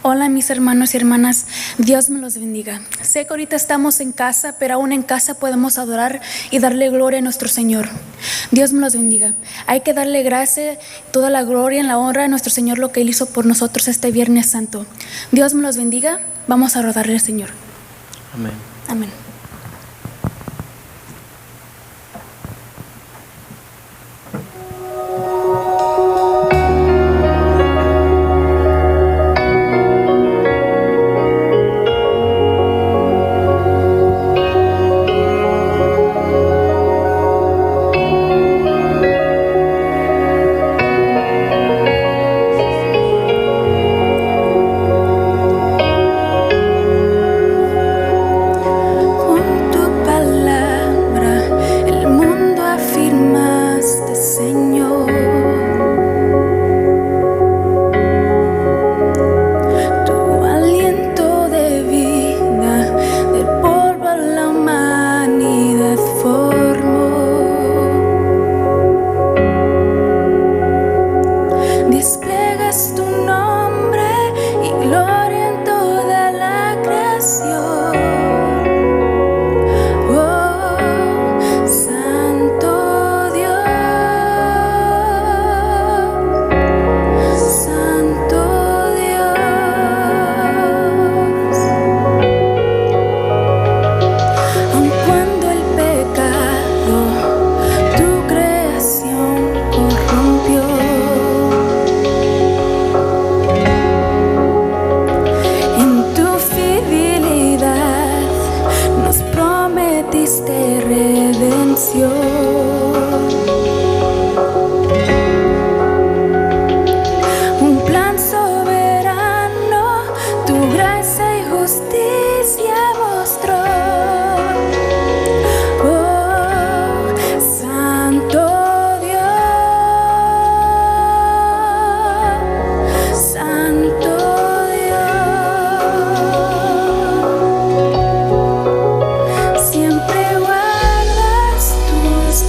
Hola mis hermanos y hermanas, Dios me los bendiga. Sé que ahorita estamos en casa, pero aún en casa podemos adorar y darle gloria a nuestro Señor. Dios me los bendiga. Hay que darle gracia, toda la gloria y la honra a nuestro Señor, lo que Él hizo por nosotros este Viernes Santo. Dios me los bendiga. Vamos a rodarle al Señor. Amén. Amén. Siempre guardas tus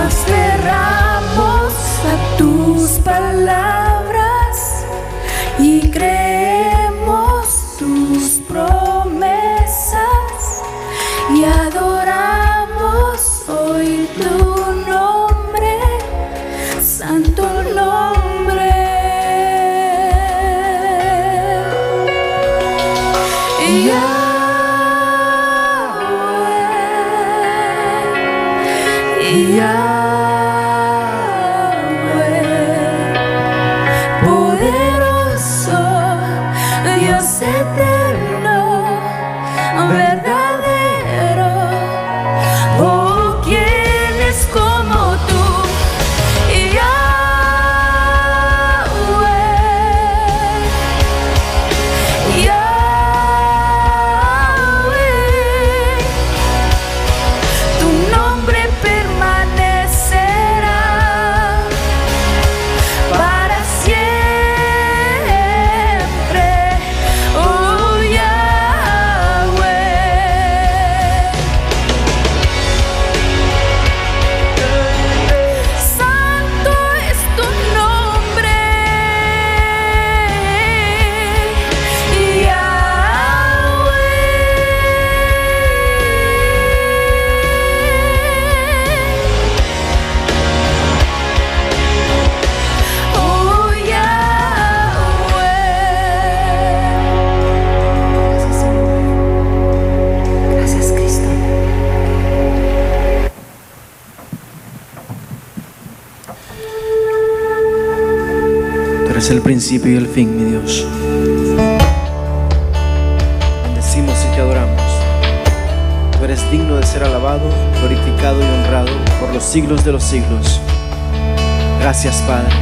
aferramos a tus palabras y creemos tus promesas y adoramos hoy tu nombre, santo nombre. Yahweh, poderoso, Dios eterno, verdadero. Oh, ¿quién es como tú? Yahweh, Yahweh, tu nombre permanecerá para siempre. Oh, Yahweh, santo es tu nombre. Oh, Yahweh. Gracias, Cristo. Tú eres el principio y el fin, mi Dios. Bendecimos y te adoramos. Tú eres digno de ser alabado, glorificado y honrado por los siglos de los siglos. Gracias, Padre.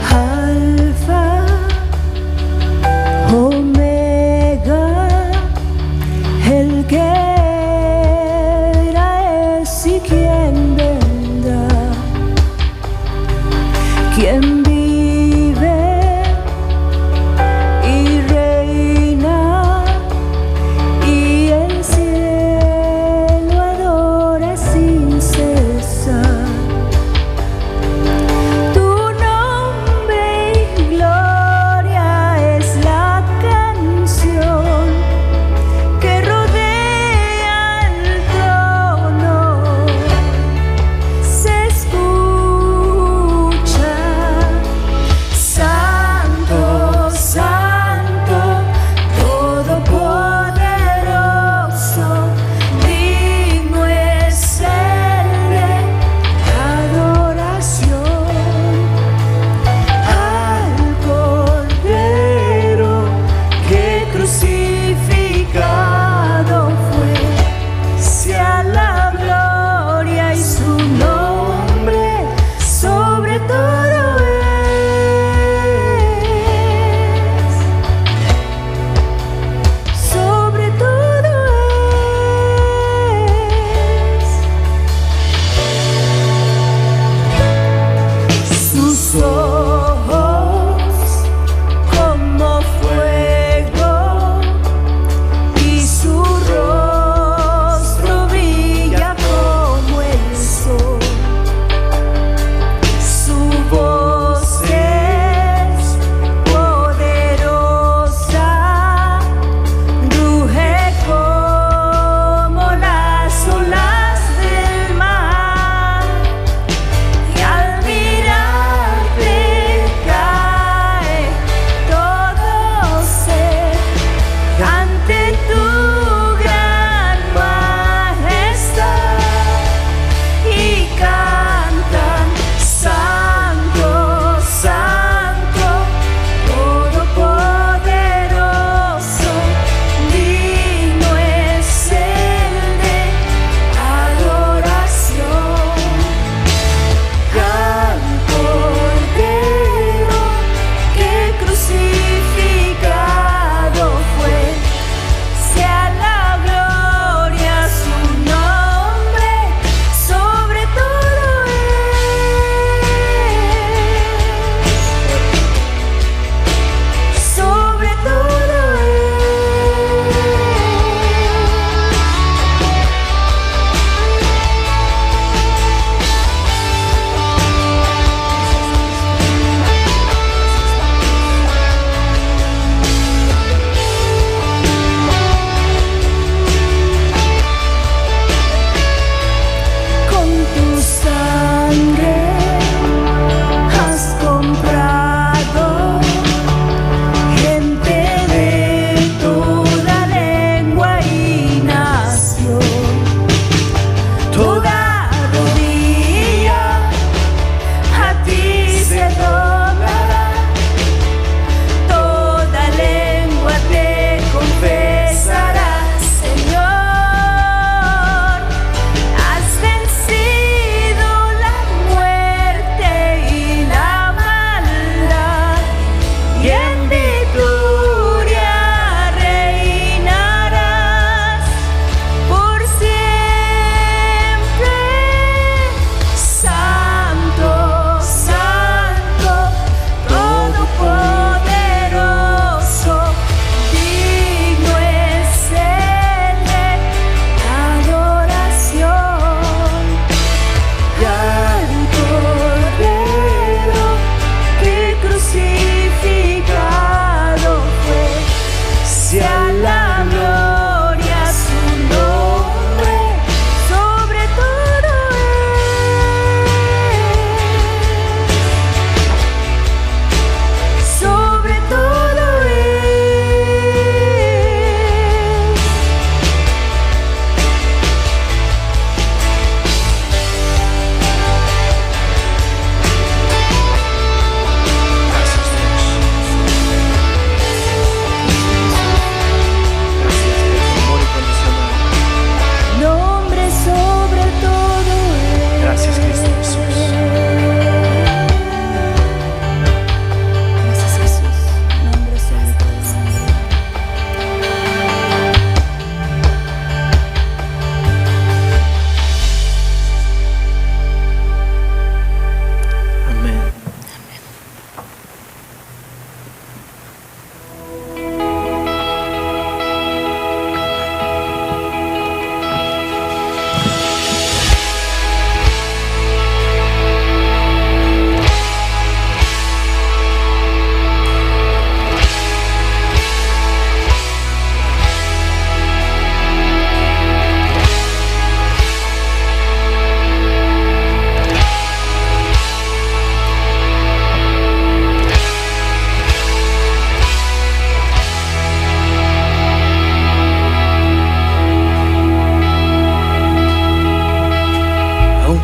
Alfa, Omega, el que era, es y quien vendrá.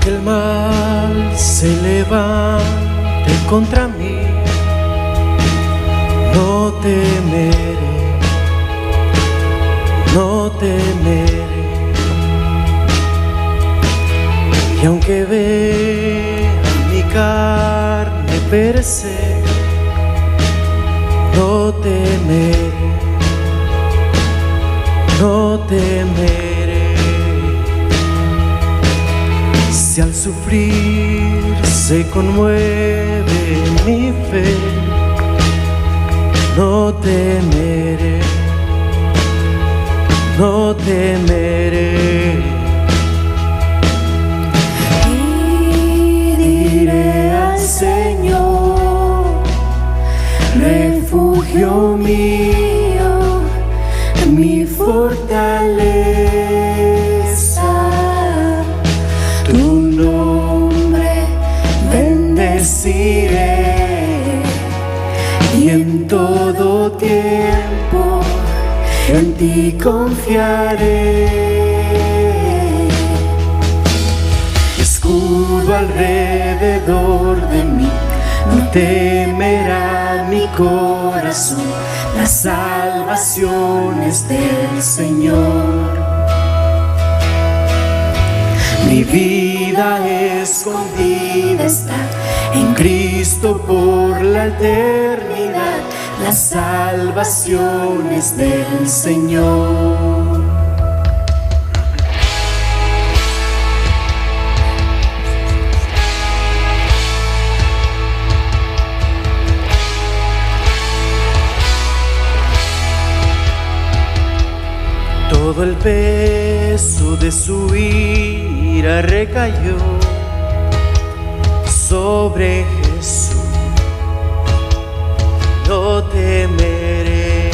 Aunque el mal se levante contra mí, no temeré, no temeré. Y aunque vea mi carne perecer, no temeré, no temeré. Si al sufrir se conmueve mi fe, no temeré, no temeré. Y diré al Señor, refugio mío, mi fortaleza, tu nombre bendeciré, y en todo tiempo en ti confiaré. Escudo alrededor de mí, no temerá mi corazón, las salvaciones del Señor. Mi vida escondida está en Cristo por la eternidad, las salvaciones del Señor. Todo el peso de su ira recayó sobre Jesús. No temeré.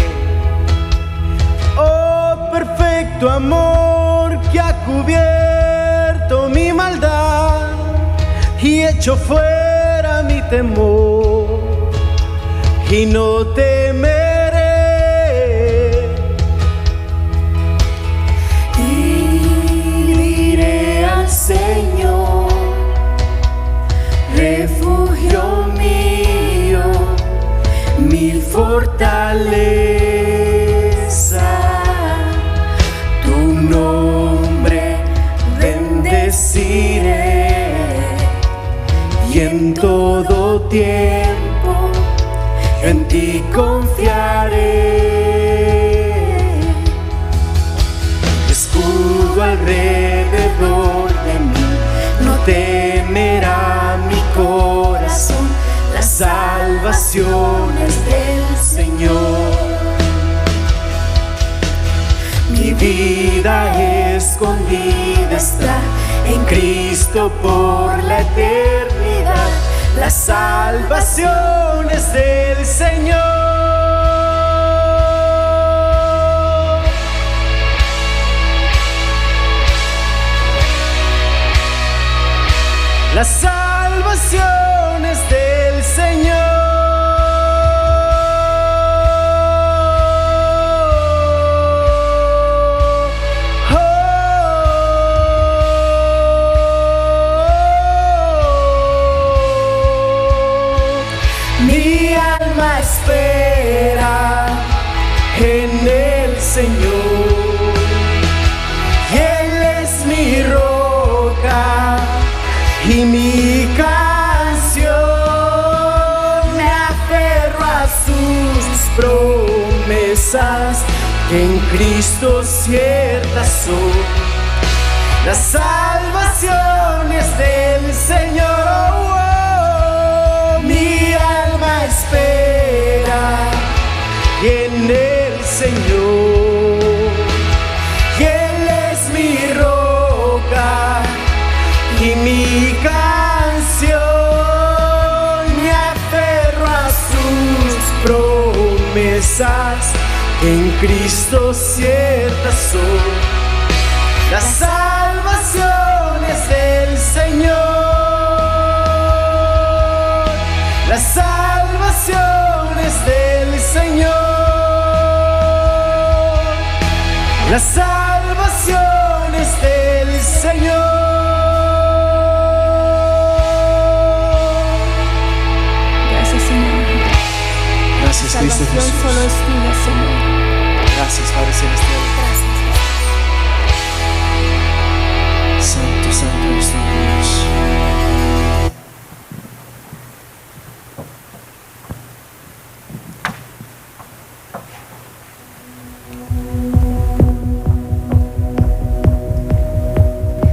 Oh, perfecto amor que ha cubierto mi maldad y hecho fuera mi temor, y no temeré. Señor, refugio mío, mi fortaleza, tu nombre bendeciré, y en todo tiempo en ti confiaré. Escudo alrededor de mí, no temerá mi corazón, las salvaciones del Señor. Mi vida escondida está en Cristo por la eternidad, las salvaciones del Señor. Las salvaciones del Señor. Oh, mi alma espera en el Señor, y Él es mi roca y mi canción. Me aferro a sus promesas, que en Cristo ciertas son las salvaciones del Señor. Oh, mi alma espera en el Señor, y Él es mi roca y mi canción. Me aferro a sus promesas, que en Cristo ciertas son las salvaciones del Señor, las salvaciones del Señor, las salvaciones del Señor. salvación Jesús. solo es tuya, Señor. Gracias, Padre Celestial. Santo, santo eres tu Dios.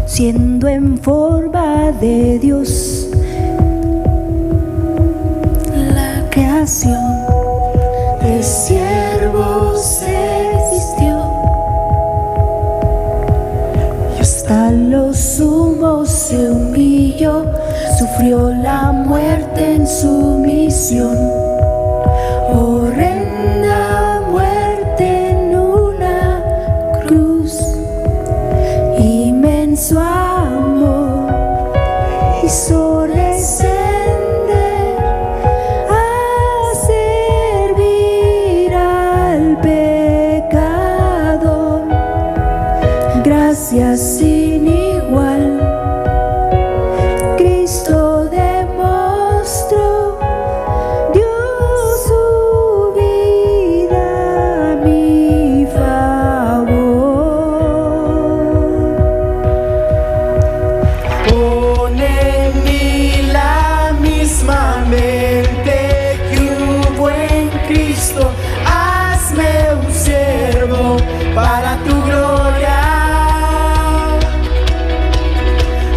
Siendo en forma de Dios, La creación de siervos se vistió, y hasta lo sumo se humilló, sufrió la muerte en su misión. Horrenda muerte en una cruz, inmenso amor hizo descender a servir al pecador. Gracias sin igual, Cristo demostró, dio su vida a mi favor. Pon en mí la misma mente que hubo en Cristo. Hazme un siervo para tu gloria.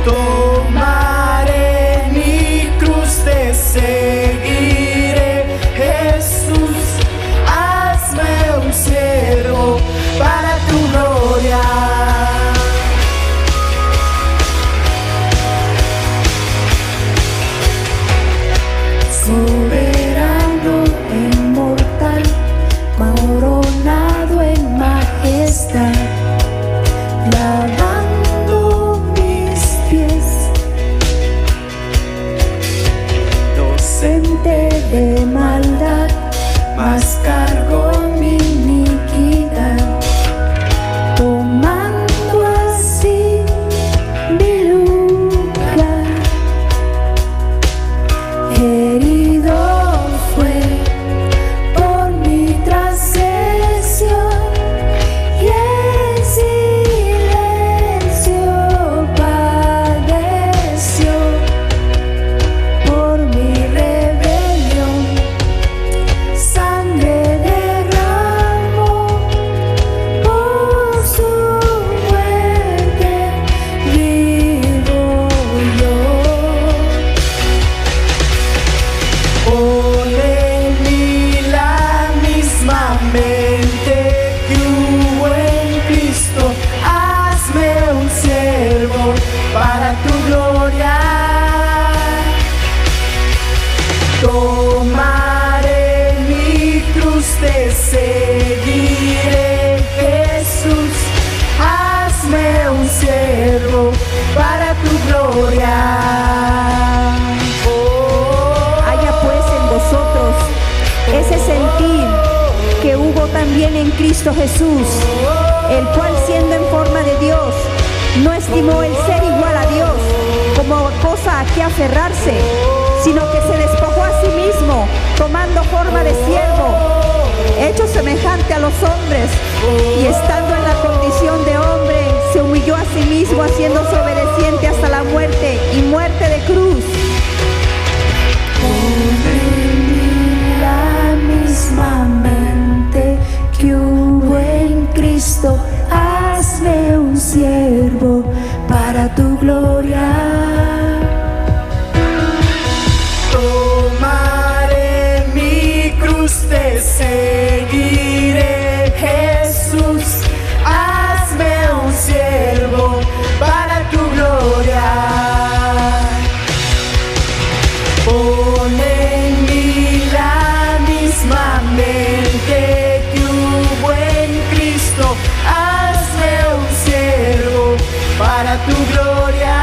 Tomaré mi cruz, te seguiré. Jesús, hazme un siervo para tu gloria. Soberano e inmortal, coronado en majestad, lavando mis pies, inocente de maldad, mas cargó mi iniquidad, tomando así mi lugar. Herido fue por mi transgresión, y en silencio padeció por mi rebelión. Sangre derramó por su muerte, vivo yo. Pon en mí la misma mente que hubo en Cristo. Hazme un siervo para tu gloria. Tomaré mi cruz, te seguiré. Jesús, hazme un siervo para tu gloria. Haya pues en vosotros ese sentir que hubo también en Cristo Jesús, el cual siendo en forma de Dios, no estimó el ser igual a Dios como cosa a que aferrarse, sino que se despojó a sí mismo, tomando forma de siervo, hecho semejante a los hombres, y estando en la condición de hombre, se humilló a sí mismo, haciéndose obediente hasta la muerte y muerte de cruz. La misma mente que hubo en Cristo, hazme un siervo para tu gloria. Tomaré mi cruz, te seguiré. Jesús, hazme un siervo para tu gloria. Pon en mí la misma mente que hubo en Cristo. Hazme un siervo para tu gloria.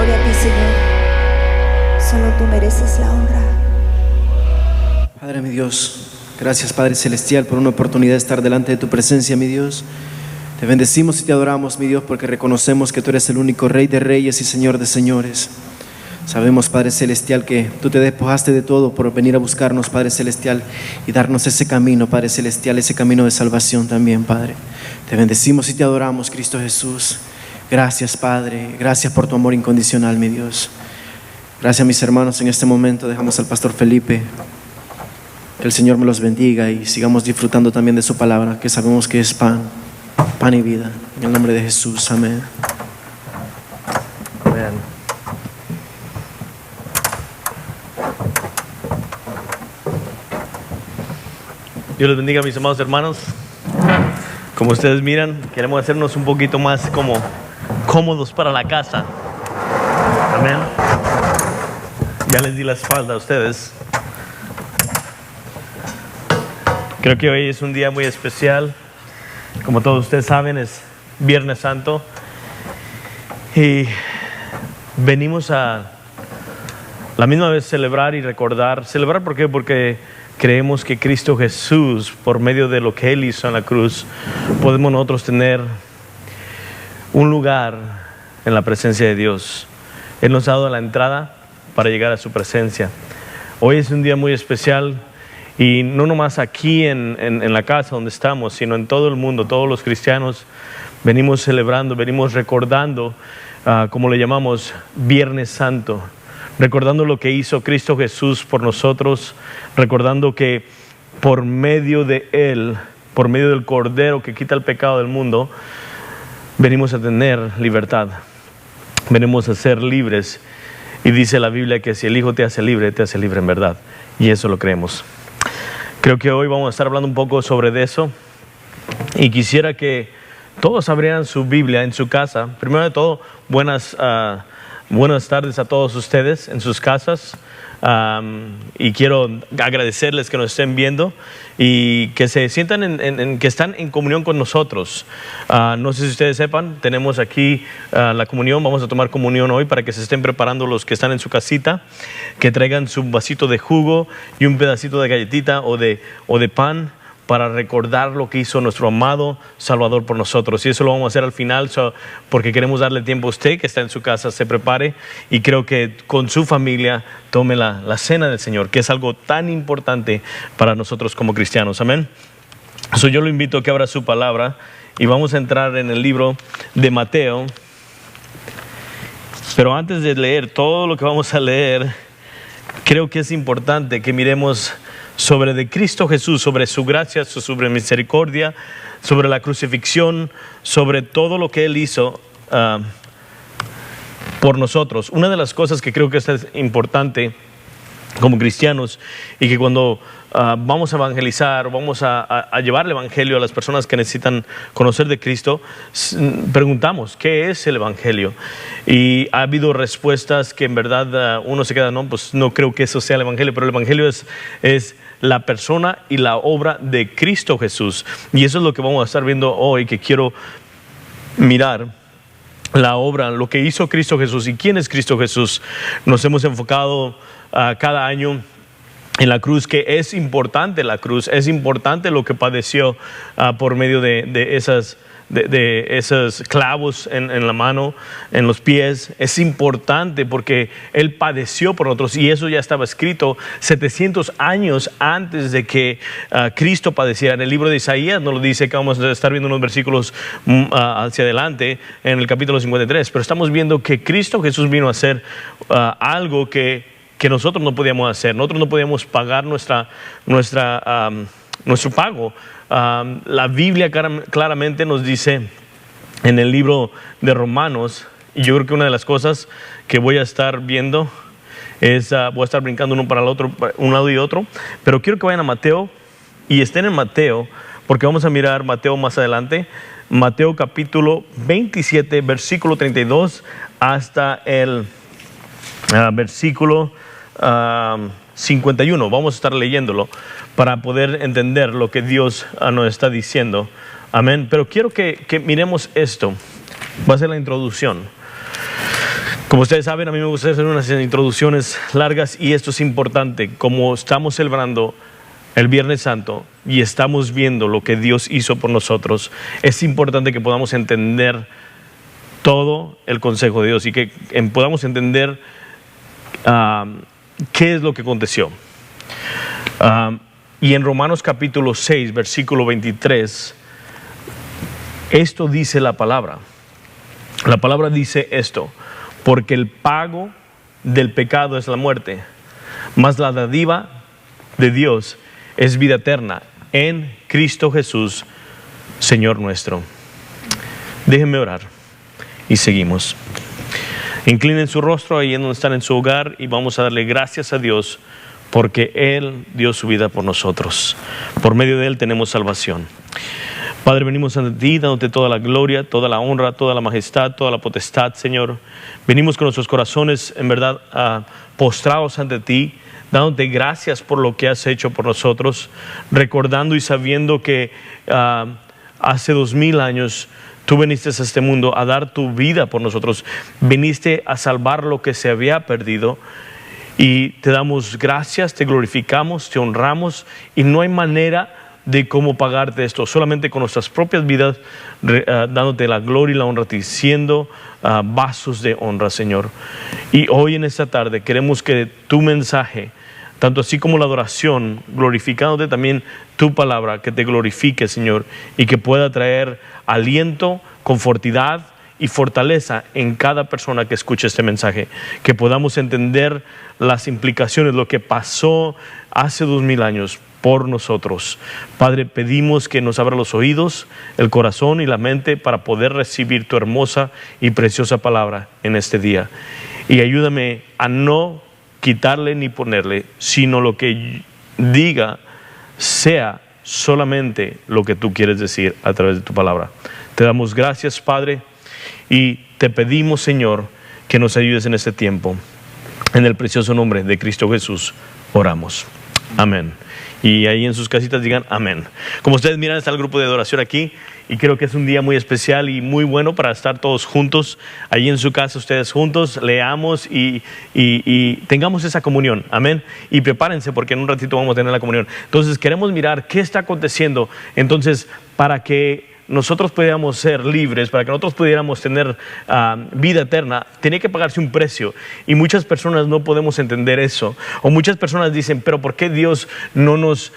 gloria a ti, Señor. Solo tú mereces la honra. Padre, mi Dios, gracias, Padre Celestial, por una oportunidad de estar delante de tu presencia, mi Dios. Te bendecimos y te adoramos, mi Dios, porque reconocemos que tú eres el único Rey de Reyes y Señor de Señores. Sabemos, Padre Celestial, que tú te despojaste de todo por venir a buscarnos, Padre Celestial, y darnos ese camino, Padre Celestial, ese camino de salvación también, Padre. Te bendecimos y te adoramos, Cristo Jesús. Gracias, Padre. Gracias por tu amor incondicional, mi Dios. Gracias, mis hermanos. En este momento dejamos al Pastor Felipe. Que el Señor me los bendiga y sigamos disfrutando también de su palabra, que sabemos que es pan y vida. En el nombre de Jesús, amén. Amén. Dios les bendiga, mis amados hermanos. Como ustedes miran, queremos hacernos un poquito más como cómodos para la casa. Amén. Ya les di la espalda a ustedes. Creo que hoy es un día muy especial. Como todos ustedes saben, es Viernes Santo. Y venimos a la misma vez celebrar y recordar. ¿Celebrar por qué? Porque creemos que Cristo Jesús, por medio de lo que Él hizo en la cruz, podemos nosotros tener un lugar en la presencia de Dios. Él nos ha dado la entrada para llegar a su presencia. Hoy es un día muy especial y no nomás aquí en la casa donde estamos, sino en todo el mundo. Todos los cristianos venimos celebrando, venimos recordando, como le llamamos, Viernes Santo. Recordando lo que hizo Cristo Jesús por nosotros, recordando que por medio de Él, por medio del Cordero que quita el pecado del mundo, venimos a tener libertad, venimos a ser libres. Y dice la Biblia que si el Hijo te hace libre en verdad. Y eso lo creemos. Creo que hoy vamos a estar hablando un poco sobre eso. Y quisiera que todos abrieran su Biblia en su casa. Primero de todo, buenas tardes a todos ustedes en sus casas. Y quiero agradecerles que nos estén viendo y que se sientan que están en comunión con nosotros. No sé si ustedes sepan, tenemos aquí la comunión. Vamos a tomar comunión hoy para que se estén preparando los que están en su casita, que traigan su vasito de jugo y un pedacito de galletita o de pan, para recordar lo que hizo nuestro amado Salvador por nosotros. Y eso lo vamos a hacer al final, porque queremos darle tiempo a usted que está en su casa, se prepare y creo que con su familia tome la cena del Señor, que es algo tan importante para nosotros como cristianos. Amén. Yo lo invito a que abra su palabra y vamos a entrar en el libro de Mateo. Pero antes de leer todo lo que vamos a leer, creo que es importante que miremos sobre de Cristo Jesús, sobre su gracia, sobre misericordia, sobre la crucifixión, sobre todo lo que Él hizo por nosotros. Una de las cosas que creo que es importante como cristianos y que cuando vamos a evangelizar, vamos a llevar el evangelio a las personas que necesitan conocer de Cristo, preguntamos, ¿qué es el evangelio? Y ha habido respuestas que en verdad uno se queda, no, pues no creo que eso sea el evangelio, pero el evangelio es la persona y la obra de Cristo Jesús. Y eso es lo que vamos a estar viendo hoy, que quiero mirar la obra, lo que hizo Cristo Jesús y quién es Cristo Jesús. Nos hemos enfocado cada año en la cruz, que es importante la cruz, es importante lo que padeció por medio de esos clavos en la mano, en los pies. Es importante porque Él padeció por nosotros y eso ya estaba escrito 700 años antes de que Cristo padeciera. En el libro de Isaías nos lo dice, que vamos a estar viendo unos versículos hacia adelante en el capítulo 53, pero estamos viendo que Cristo Jesús vino a hacer algo que nosotros no podíamos hacer. Nosotros no podíamos pagar nuestro pago. La Biblia claramente nos dice en el libro de Romanos, y yo creo que una de las cosas que voy a estar viendo es, voy a estar brincando uno para el otro, un lado y otro, pero quiero que vayan a Mateo y estén en Mateo, porque vamos a mirar Mateo más adelante. Mateo capítulo 27, versículo 32 hasta el versículo 51. Vamos a estar leyéndolo para poder entender lo que Dios nos está diciendo. Amén. Pero quiero que miremos esto. Va a ser la introducción. Como ustedes saben, a mí me gusta hacer unas introducciones largas y esto es importante. Como estamos celebrando el Viernes Santo y estamos viendo lo que Dios hizo por nosotros, es importante que podamos entender todo el consejo de Dios y que podamos entender qué es lo que aconteció. Y en Romanos capítulo 6, versículo 23, esto dice la palabra. La palabra dice esto: porque el pago del pecado es la muerte, mas la dádiva de Dios es vida eterna en Cristo Jesús, Señor nuestro. Déjenme orar y seguimos. Inclinen su rostro ahí en donde están en su hogar y vamos a darle gracias a Dios porque Él dio su vida por nosotros. Por medio de Él tenemos salvación. Padre, venimos ante ti dándote toda la gloria, toda la honra, toda la majestad, toda la potestad, Señor. Venimos con nuestros corazones en verdad postrados ante ti, dándote gracias por lo que has hecho por nosotros, recordando y sabiendo que hace 2000 años tú viniste a este mundo a dar tu vida por nosotros, viniste a salvar lo que se había perdido y te damos gracias, te glorificamos, te honramos y no hay manera de cómo pagarte esto, solamente con nuestras propias vidas, dándote la gloria y la honra a ti, siendo vasos de honra, Señor. Y hoy en esta tarde queremos que tu mensaje, tanto así como la adoración, glorificándote también tu palabra, que te glorifique, Señor, y que pueda traer aliento, confortidad y fortaleza en cada persona que escuche este mensaje, que podamos entender las implicaciones, lo que pasó hace 2000 años por nosotros. Padre, pedimos que nos abra los oídos, el corazón y la mente para poder recibir tu hermosa y preciosa palabra en este día. Y ayúdame a no quitarle ni ponerle, sino lo que diga sea solamente lo que tú quieres decir a través de tu palabra. Te damos gracias, Padre, y te pedimos, Señor, que nos ayudes en este tiempo. En el precioso nombre de Cristo Jesús oramos. Amén. Y ahí en sus casitas digan amén. Como ustedes miran, está el grupo de adoración aquí y creo que es un día muy especial y muy bueno para estar todos juntos. Allí en su casa, ustedes juntos, leamos y tengamos esa comunión. Amén. Y prepárense porque en un ratito vamos a tener la comunión. Entonces queremos mirar qué está aconteciendo. Entonces, para que nosotros pudiéramos ser libres, para que nosotros pudiéramos tener vida eterna, tenía que pagarse un precio. Y muchas personas no podemos entender eso. O muchas personas dicen, pero ¿por qué Dios no nos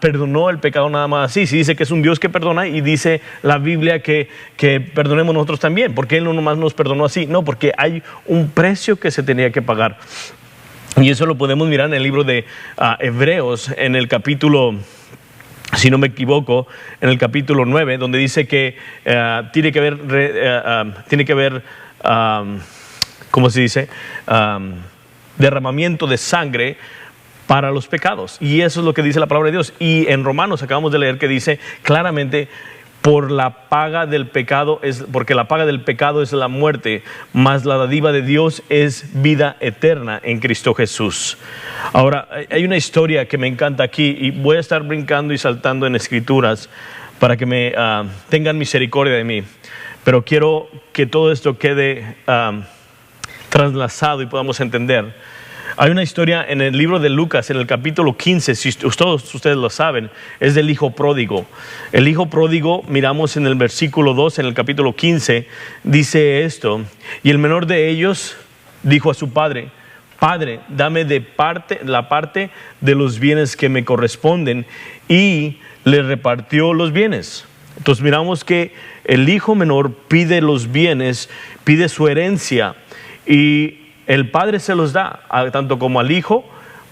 perdonó el pecado nada más así? Si dice que es un Dios que perdona y dice la Biblia que perdonemos nosotros también. ¿Por qué Él no nomás nos perdonó así? No, porque hay un precio que se tenía que pagar. Y eso lo podemos mirar en el libro de Hebreos, en el capítulo, si no me equivoco, en el capítulo 9, donde dice que tiene que haber, ¿cómo se dice? Derramamiento de sangre para los pecados. Y eso es lo que dice la palabra de Dios. Y en Romanos acabamos de leer que dice claramente, porque la paga del pecado es la muerte, mas la dádiva de Dios es vida eterna en Cristo Jesús. Ahora, hay una historia que me encanta aquí y voy a estar brincando y saltando en escrituras para que me tengan misericordia de mí, pero quiero que todo esto quede traslazado y podamos entender. Hay una historia en el libro de Lucas, en el capítulo 15, si todos ustedes lo saben, es del hijo pródigo. El hijo pródigo, miramos en el versículo 2, en el capítulo 15, dice esto: y el menor de ellos dijo a su padre: Padre, dame la parte de los bienes que me corresponden, y le repartió los bienes. Entonces miramos que el hijo menor pide los bienes, pide su herencia, y el padre se los da, tanto como al hijo,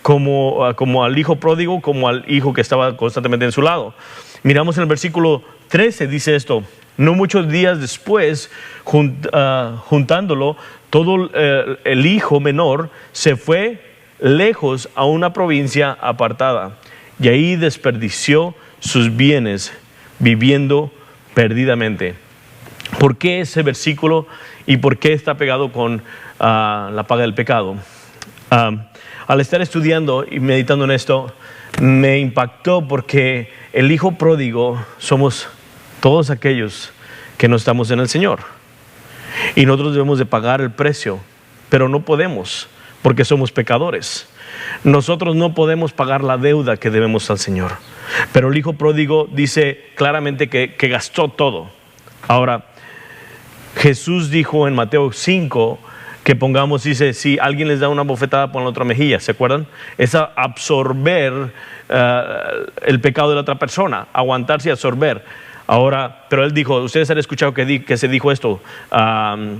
como al hijo pródigo, como al hijo que estaba constantemente en su lado. Miramos en el versículo 13, dice esto: no muchos días después, juntándolo, todo el hijo menor se fue lejos a una provincia apartada, y ahí desperdició sus bienes viviendo perdidamente. ¿Por qué ese versículo y por qué está pegado con la paga del pecado? Al estar estudiando y meditando en esto, me impactó porque el hijo pródigo somos todos aquellos que no estamos en el Señor, y nosotros debemos de pagar el precio pero no podemos porque somos pecadores. Nosotros no podemos pagar la deuda que debemos al Señor. Pero el hijo pródigo dice claramente que gastó todo. Ahora, Jesús dijo en Mateo 5 que pongamos, dice, si alguien les da una bofetada, pon la otra mejilla, ¿se acuerdan? Es absorber el pecado de la otra persona, aguantarse y absorber. Ahora, pero él dijo, ustedes han escuchado que se dijo esto,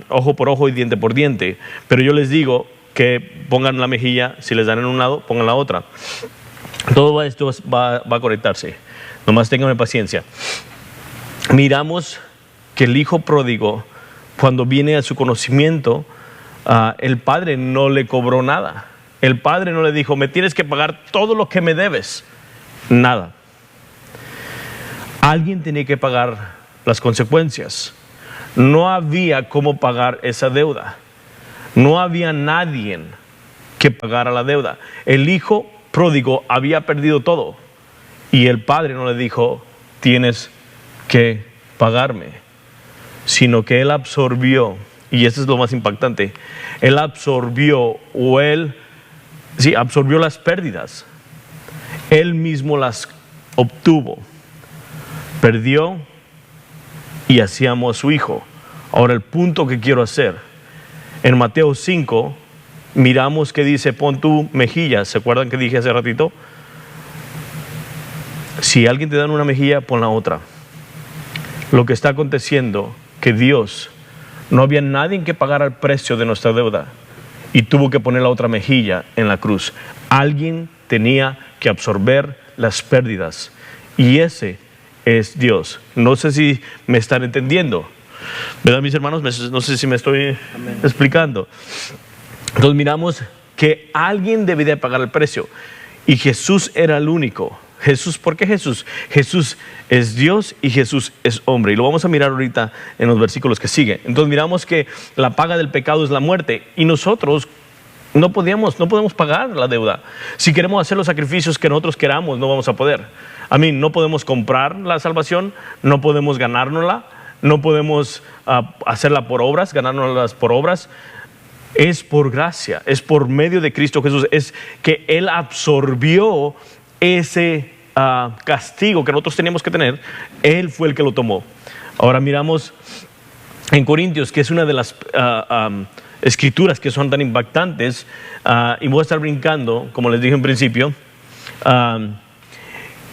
ojo por ojo y diente por diente, pero yo les digo que pongan la mejilla, si les dan en un lado, pongan la otra. Todo esto va a conectarse, nomás ténganme paciencia. Miramos que el hijo pródigo, cuando viene a su conocimiento, el padre no le cobró nada. El padre no le dijo, me tienes que pagar todo lo que me debes. Nada. Alguien tenía que pagar las consecuencias. No había cómo pagar esa deuda. No había nadie que pagara la deuda. El hijo pródigo había perdido todo y el padre no le dijo, tienes que pagarme, sino que él absorbió, y eso es lo más impactante, él absorbió absorbió las pérdidas. Él mismo las obtuvo, perdió y así amó a su hijo. Ahora el punto que quiero hacer, en Mateo 5 miramos que dice, pon tu mejilla. ¿Se acuerdan que dije hace ratito? Si alguien te da una mejilla, pon la otra. Lo que está aconteciendo, que Dios, no había nadie que pagara el precio de nuestra deuda y tuvo que poner la otra mejilla en la cruz. Alguien tenía que absorber las pérdidas y ese es Dios. No sé si me están entendiendo, ¿verdad, mis hermanos? No sé si me estoy explicando. Entonces miramos que alguien debía pagar el precio y Jesús era el único. Jesús, ¿por qué Jesús? Jesús es Dios y Jesús es hombre, y lo vamos a mirar ahorita en los versículos que siguen. Entonces miramos que la paga del pecado es la muerte y nosotros no podemos pagar la deuda. Si queremos hacer los sacrificios que nosotros queramos, no vamos a poder. No podemos comprar la salvación, no podemos ganárnosla, no podemos hacerla por obras, ganárnoslas por obras. Es por gracia, es por medio de Cristo Jesús, es que Él absorbió ese castigo que nosotros teníamos que tener. Él fue el que lo tomó. Ahora miramos en Corintios, que es una de las escrituras que son tan impactantes, y voy a estar brincando, como les dije en principio.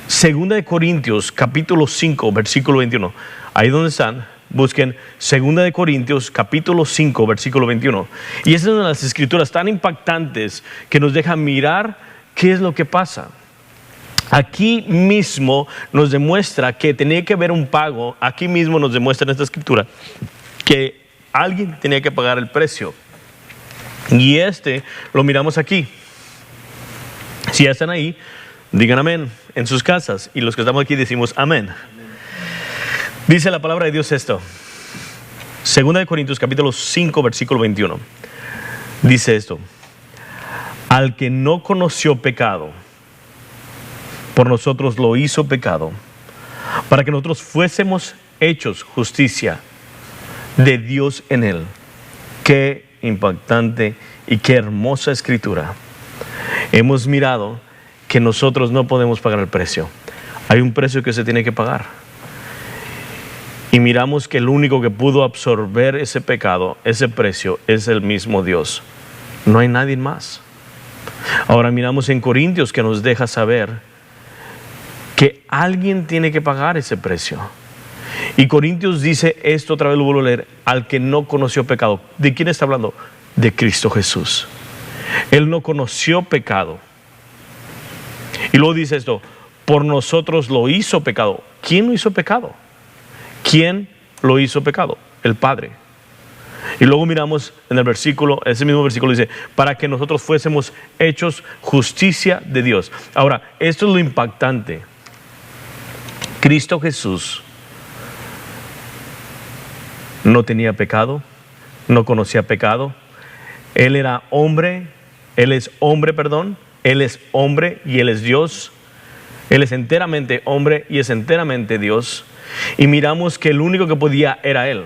Segunda de Corintios, capítulo 5, versículo 21. Ahí donde están, busquen Segunda de Corintios, capítulo 5, versículo 21. Y esa es una de las escrituras tan impactantes que nos deja mirar qué es lo que pasa. Aquí mismo nos demuestra que tenía que haber un pago. Aquí mismo nos demuestra en esta escritura que alguien tenía que pagar el precio. Y lo miramos aquí. Si ya están ahí, digan amén en sus casas. Y los que estamos aquí decimos amén. Dice la palabra de Dios esto. Segunda de Corintios capítulo 5 versículo 21. Dice esto: al que no conoció pecado, por nosotros lo hizo pecado, para que nosotros fuésemos hechos justicia de Dios en él. Qué impactante y qué hermosa escritura. Hemos mirado que nosotros no podemos pagar el precio. Hay un precio que se tiene que pagar. Y miramos que el único que pudo absorber ese pecado, ese precio, es el mismo Dios. No hay nadie más. Ahora miramos en Corintios que nos deja saber que alguien tiene que pagar ese precio. Y Corintios dice esto, otra vez lo vuelvo a leer: al que no conoció pecado. ¿De quién está hablando? De Cristo Jesús. Él no conoció pecado. Y luego dice esto: por nosotros lo hizo pecado. ¿Quién lo hizo pecado? ¿Quién lo hizo pecado? El Padre. Y luego miramos en el versículo, ese mismo versículo dice: para que nosotros fuésemos hechos justicia de Dios. Ahora, esto es lo impactante. Cristo Jesús no tenía pecado, no conocía pecado. Él era hombre, Él es hombre, perdón. Él es hombre y Él es Dios. Él es enteramente hombre y es enteramente Dios. Y miramos que el único que podía era Él,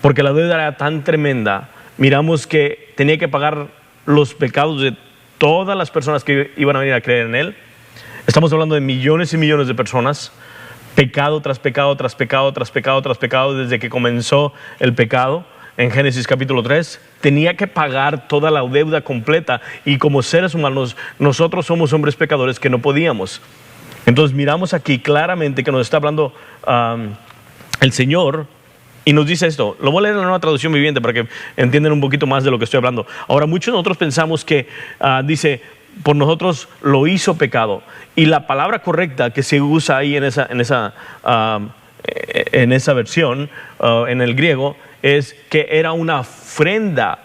porque la deuda era tan tremenda. Miramos que tenía que pagar los pecados de todas las personas que iban a venir a creer en Él. Estamos hablando de millones y millones de personas, pecado tras pecado, tras pecado, tras pecado, tras pecado, desde que comenzó el pecado. En Génesis capítulo 3, tenía que pagar toda la deuda completa, y como seres humanos, nosotros somos hombres pecadores que no podíamos. Entonces miramos aquí claramente que nos está hablando el Señor, y nos dice esto. Lo voy a leer en la Nueva Traducción Viviente para que entiendan un poquito más de lo que estoy hablando. Ahora, muchos de nosotros pensamos que dice, por nosotros lo hizo pecado, y la palabra correcta que se usa ahí en esa versión, en el griego, es que era una ofrenda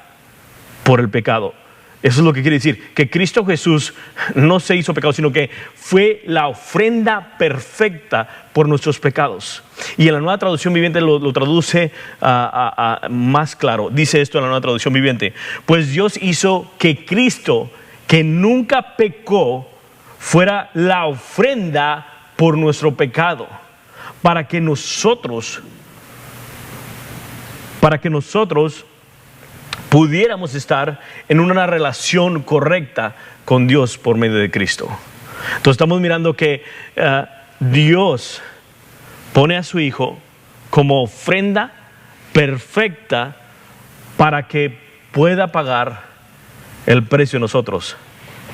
por el pecado. Eso es lo que quiere decir, que Cristo Jesús no se hizo pecado, sino que fue la ofrenda perfecta por nuestros pecados. Y en la Nueva Traducción Viviente lo traduce más claro. Dice esto en la Nueva Traducción Viviente: pues Dios hizo que Cristo, que nunca pecó, fuera la ofrenda por nuestro pecado, para que nosotros pudiéramos estar en una relación correcta con Dios por medio de Cristo. Entonces estamos mirando que Dios pone a su Hijo como ofrenda perfecta para que pueda pagar el precio de nosotros.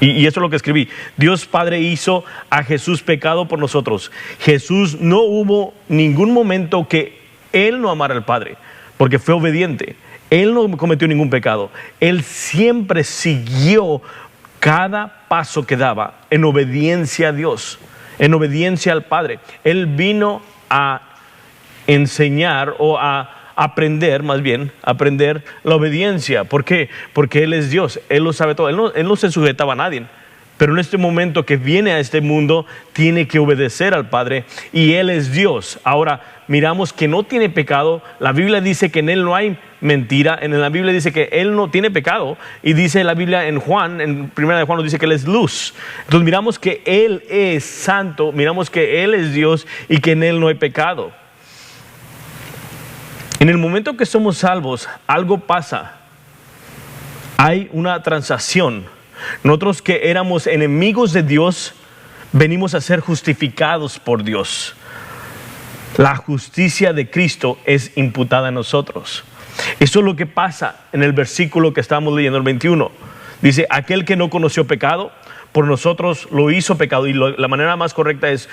Y eso es lo que escribí. Dios Padre hizo a Jesús pecado por nosotros. Jesús, no hubo ningún momento que Él no amara al Padre, porque fue obediente. Él no cometió ningún pecado. Él siempre siguió cada paso que daba en obediencia a Dios, en obediencia al Padre. Él vino a enseñar, o a aprender, más bien, aprender la obediencia. ¿Por qué? Porque Él es Dios, Él lo sabe todo. Él no se sujetaba a nadie. Pero en este momento que viene a este mundo, tiene que obedecer al Padre, y Él es Dios. Ahora, miramos que no tiene pecado. La Biblia dice que en Él no hay mentira. En la Biblia dice que Él no tiene pecado. Y dice la Biblia en Juan, en primera de Juan, nos dice que Él es luz. Entonces miramos que Él es santo, miramos que Él es Dios y que en Él no hay pecado. En el momento que somos salvos, algo pasa. Hay una transacción. Nosotros que éramos enemigos de Dios, venimos a ser justificados por Dios. La justicia de Cristo es imputada a nosotros. Eso es lo que pasa en el versículo que estamos leyendo, el 21. Dice: aquel que no conoció pecado, por nosotros lo hizo pecado. Y la manera más correcta es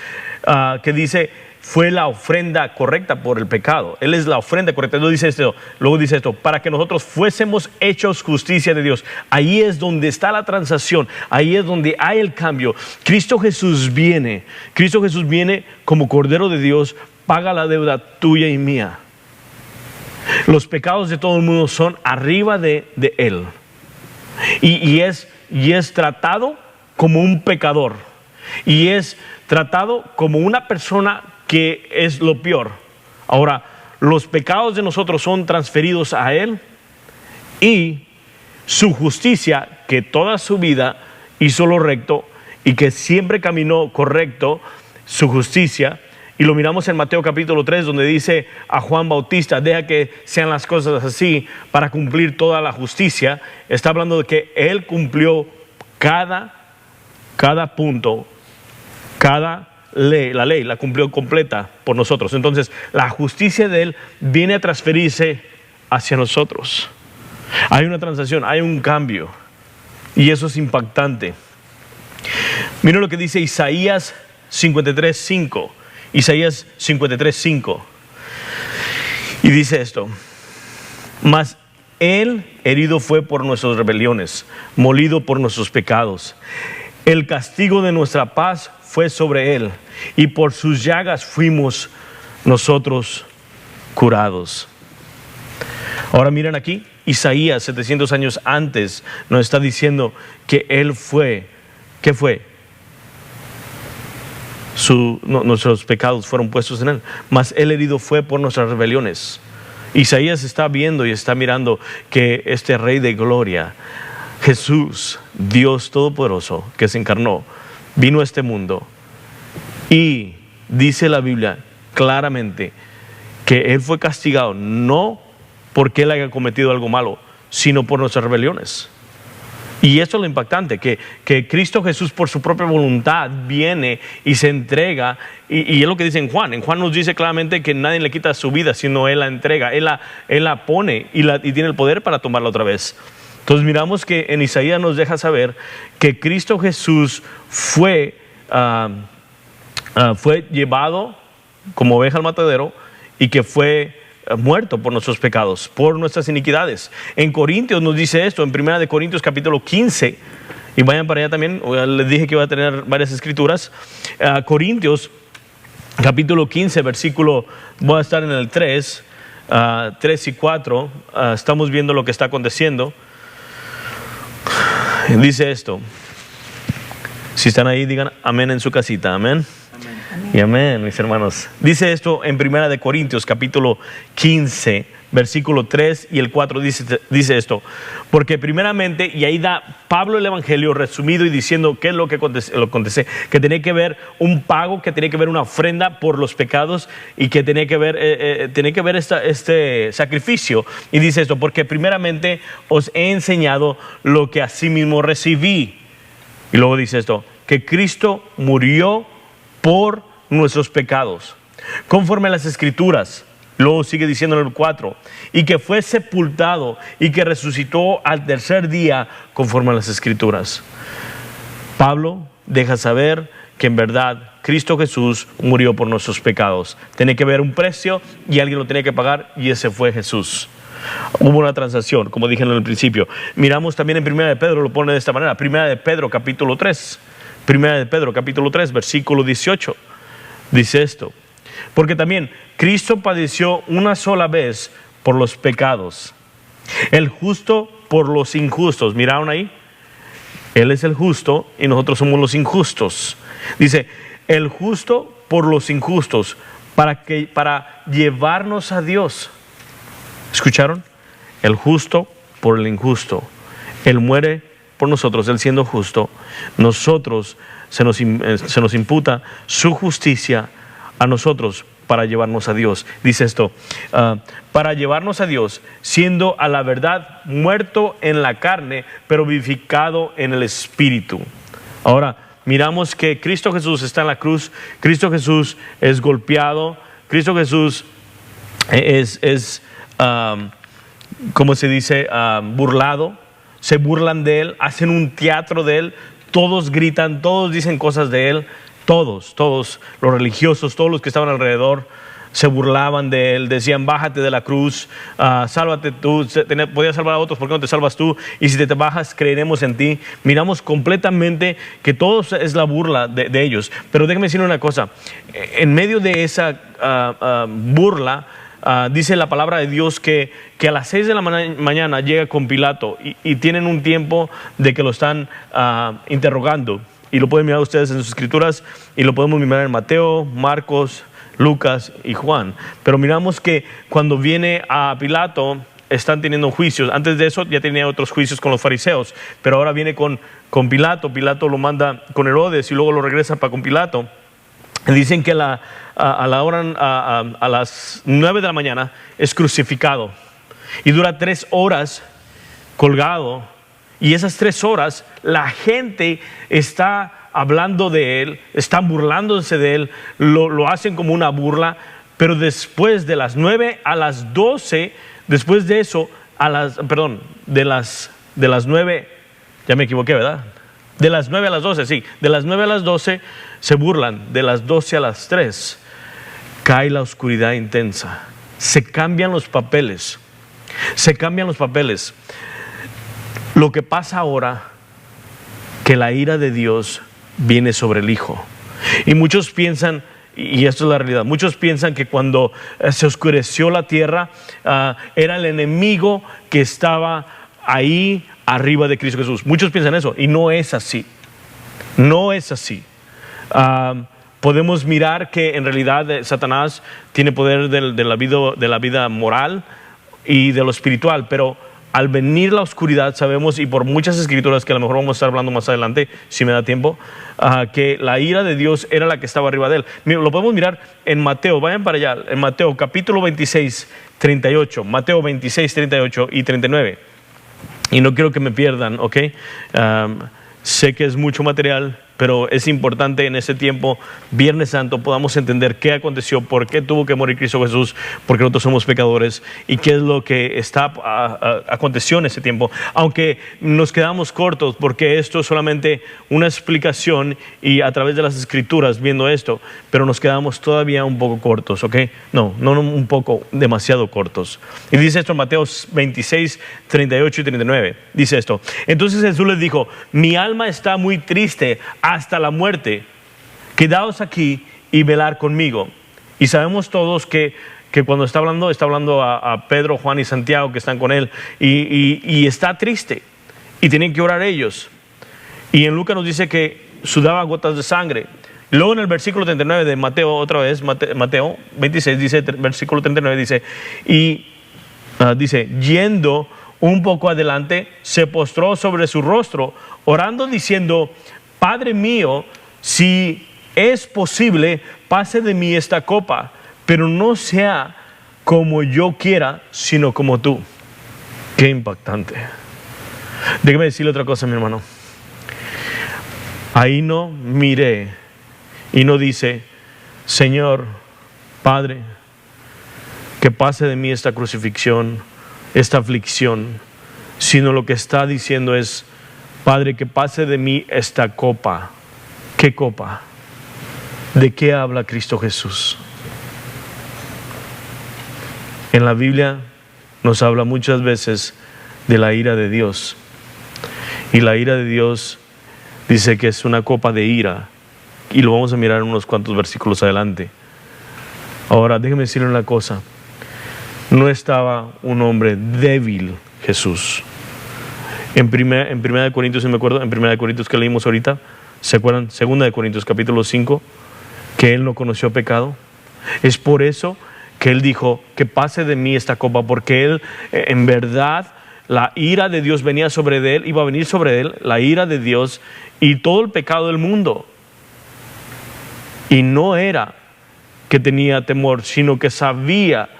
que dice: fue la ofrenda correcta por el pecado. Él es la ofrenda correcta. Luego dice esto: para que nosotros fuésemos hechos justicia de Dios. Ahí es donde está la transacción. Ahí es donde hay el cambio. Cristo Jesús viene como Cordero de Dios, paga la deuda tuya y mía. Los pecados de todo el mundo son arriba de Él. Y es tratado como un pecador. Y es tratado como una persona que es lo peor. Ahora, los pecados de nosotros son transferidos a Él, y su justicia, que toda su vida hizo lo recto y que siempre caminó correcto, su justicia. Y lo miramos en Mateo capítulo 3, donde dice a Juan Bautista: deja que sean las cosas así para cumplir toda la justicia. Está hablando de que Él cumplió cada punto, cada ley, la ley la cumplió completa por nosotros. Entonces la justicia de Él viene a transferirse hacia nosotros. Hay una transacción, hay un cambio, y eso es impactante. Miren lo que dice Isaías 53:5. Isaías 53:5. Y dice esto: mas Él herido fue por nuestras rebeliones, molido por nuestros pecados. El castigo de nuestra paz fue sobre Él, y por sus llagas fuimos nosotros curados. Ahora miren aquí, Isaías 700 años antes nos está diciendo que Él fue, ¿qué fue? Nuestros pecados fueron puestos en Él, mas Él herido fue por nuestras rebeliones. Isaías está viendo y está mirando que este Rey de Gloria, Jesús, Dios Todopoderoso, que se encarnó, vino a este mundo, y dice la Biblia claramente que Él fue castigado no porque Él haya cometido algo malo, sino por nuestras rebeliones. Y eso es lo impactante, que Cristo Jesús por su propia voluntad viene y se entrega, y es lo que dice en Juan. En Juan nos dice claramente que nadie le quita su vida, sino Él la entrega, Él la pone y tiene el poder para tomarla otra vez. Entonces miramos que en Isaías nos deja saber que Cristo Jesús fue llevado como oveja al matadero y que fue muerto por nuestros pecados, por nuestras iniquidades. En Corintios nos dice esto, en 1 Corintios capítulo 15, y vayan para allá también, les dije que iba a tener varias escrituras. Corintios capítulo 15, versículo, voy a estar en el 3 y 4, estamos viendo lo que está aconteciendo. Dice esto, si están ahí digan amén en su casita, amén. Y amén, mis hermanos. Dice esto en 1 Corintios capítulo 15, versículo 3 y el 4, dice esto. Porque primeramente, y ahí da Pablo el evangelio resumido y diciendo qué es lo que acontece, que tenía que ver un pago, que tenía que ver una ofrenda por los pecados y que tenía que ver este sacrificio. Y dice esto, porque primeramente os he enseñado lo que asimismo recibí. Y luego dice esto, que Cristo murió por nuestros pecados, conforme a las Escrituras. Luego sigue diciendo en el 4, y que fue sepultado y que resucitó al tercer día, conforme a las Escrituras. Pablo deja saber que en verdad Cristo Jesús murió por nuestros pecados. Tiene que haber un precio y alguien lo tenía que pagar, y ese fue Jesús. Hubo una transacción, como dije en el principio. Miramos también en 1 de Pedro, lo pone de esta manera, 1 de Pedro capítulo 3. 1 de Pedro capítulo 3, versículo 18, dice esto, porque también Cristo padeció una sola vez por los pecados, el justo por los injustos. ¿Miraron ahí? Él es el justo y nosotros somos los injustos. Dice, el justo por los injustos, para llevarnos a Dios. ¿Escucharon? El justo por el injusto. Él muere por nosotros, Él siendo justo. Nosotros se nos imputa su justicia a nosotros para llevarnos a Dios. Dice esto, para llevarnos a Dios, siendo a la verdad muerto en la carne, pero vivificado en el Espíritu. Ahora, miramos que Cristo Jesús está en la cruz, Cristo Jesús es golpeado, Cristo Jesús es ¿cómo se dice? Burlado. Se burlan de Él, hacen un teatro de Él, todos gritan, todos dicen cosas de Él, todos los religiosos, todos los que estaban alrededor se burlaban de Él, decían bájate de la cruz, sálvate tú, podías salvar a otros, ¿por qué no te salvas tú? Y si te bajas creeremos en ti. Miramos completamente que todo es la burla de ellos. Pero déjame decir una cosa, en medio de esa burla, dice la palabra de Dios que a las 6 de la mañana llega con Pilato y tienen un tiempo de que lo están interrogando, y lo pueden mirar ustedes en sus escrituras y lo podemos mirar en Mateo, Marcos, Lucas y Juan. Pero miramos que cuando viene a Pilato están teniendo juicios. Antes de eso ya tenía otros juicios con los fariseos, pero ahora viene con Pilato. Pilato lo manda con Herodes y luego lo regresa para con Pilato. Dicen que a las 9 de la mañana es crucificado y dura 3 horas colgado, y esas 3 horas la gente está hablando de Él, están burlándose de Él, lo hacen como una burla. Pero después de las 9 a las 12, después de eso, de las 9, ya me equivoqué, ¿verdad? De las 9 a las 12, sí, de las 9 a las 12 se burlan, de las 12 a las 3 cae la oscuridad intensa, se cambian los papeles. Lo que pasa ahora, que la ira de Dios viene sobre el Hijo. Y muchos piensan, y esto es la realidad, muchos piensan que cuando se oscureció la tierra, era el enemigo que estaba ahí arriba de Cristo Jesús. Muchos piensan eso, y no es así. No es así. Podemos mirar que en realidad Satanás tiene poder de la vida moral y de lo espiritual, pero al venir la oscuridad sabemos, y por muchas escrituras que a lo mejor vamos a estar hablando más adelante, si me da tiempo, que la ira de Dios era la que estaba arriba de él. Lo podemos mirar en Mateo, vayan para allá, en Mateo capítulo 26, 38, Mateo 26, 38 y 39. Y no quiero que me pierdan, ¿ok? Sé que es mucho material, pero es importante en ese tiempo, Viernes Santo, podamos entender qué aconteció, por qué tuvo que morir Cristo Jesús, porque nosotros somos pecadores y qué es lo que aconteció en ese tiempo. Aunque nos quedamos cortos, porque esto es solamente una explicación y a través de las Escrituras viendo esto, pero nos quedamos todavía un poco cortos, ¿ok? No un poco, demasiado cortos. Y dice esto en Mateo 26, 38 y 39. Dice esto: entonces Jesús les dijo: mi alma está muy triste hasta la muerte, quedaos aquí y velar conmigo. Y sabemos todos que cuando está hablando a Pedro, Juan y Santiago que están con él, y está triste y tienen que orar ellos. Y en Lucas nos dice que sudaba gotas de sangre. Luego en el versículo 39 de Mateo, otra vez, Mateo 26, dice, versículo 39, dice, dice, yendo un poco adelante, se postró sobre su rostro, orando diciendo: Padre mío, si es posible, pase de mí esta copa, pero no sea como yo quiera, sino como tú. Qué impactante. Déjeme decirle otra cosa, mi hermano. Ahí no miré y no dice: Señor, Padre, que pase de mí esta crucifixión, esta aflicción, sino lo que está diciendo es: Padre, que pase de mí esta copa. ¿Qué copa? ¿De qué habla Cristo Jesús? En la Biblia nos habla muchas veces de la ira de Dios. Y la ira de Dios dice que es una copa de ira. Y lo vamos a mirar en unos cuantos versículos adelante. Ahora, déjeme decirle una cosa. No estaba un hombre débil, Jesús. En primera de Corintios, si me acuerdo, en primera de Corintios que leímos ahorita, ¿se acuerdan? Segunda de Corintios, capítulo 5, que él no conoció pecado. Es por eso que él dijo: que pase de mí esta copa, porque él, en verdad, la ira de Dios venía sobre él, iba a venir sobre él, la ira de Dios y todo el pecado del mundo. Y no era que tenía temor, sino que sabía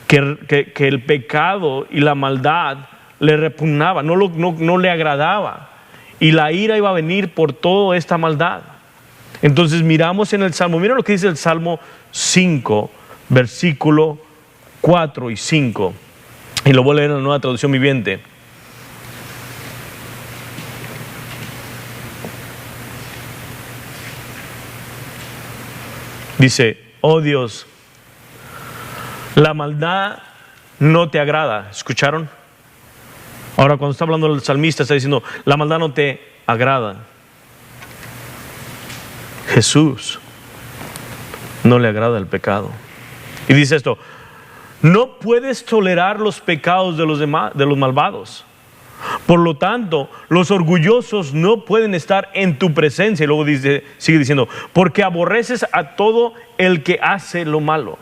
que el pecado y la maldad le repugnaba, no le agradaba, y la ira iba a venir por toda esta maldad. Entonces miramos en el Salmo, mira lo que dice el Salmo 5, versículo 4 y 5, y lo voy a leer en la Nueva Traducción Viviente. Dice: oh Dios, la maldad no te agrada. ¿Escucharon? Ahora, cuando está hablando el salmista, está diciendo: la maldad no te agrada. Jesús no le agrada el pecado. Y dice esto: no puedes tolerar los pecados de los malvados. Por lo tanto, los orgullosos no pueden estar en tu presencia. Y luego sigue diciendo: porque aborreces a todo el que hace lo malo.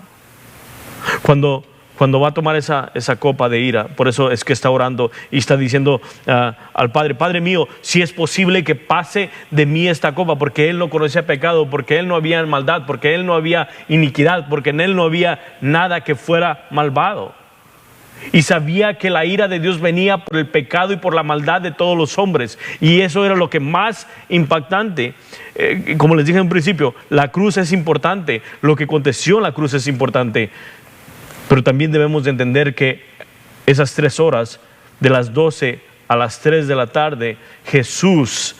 Cuando va a tomar esa copa de ira, por eso es que está orando y está diciendo al Padre: Padre mío, si es posible que pase de mí esta copa, porque él no conocía pecado, porque él no había maldad, porque él no había iniquidad, porque en él no había nada que fuera malvado. Y sabía que la ira de Dios venía por el pecado y por la maldad de todos los hombres. Y eso era lo que más impactante. Como les dije en un principio, la cruz es importante. Lo que aconteció en la cruz es importante. Pero también debemos de entender que esas 3 horas, de las 12 a las 3 de la tarde, Jesús,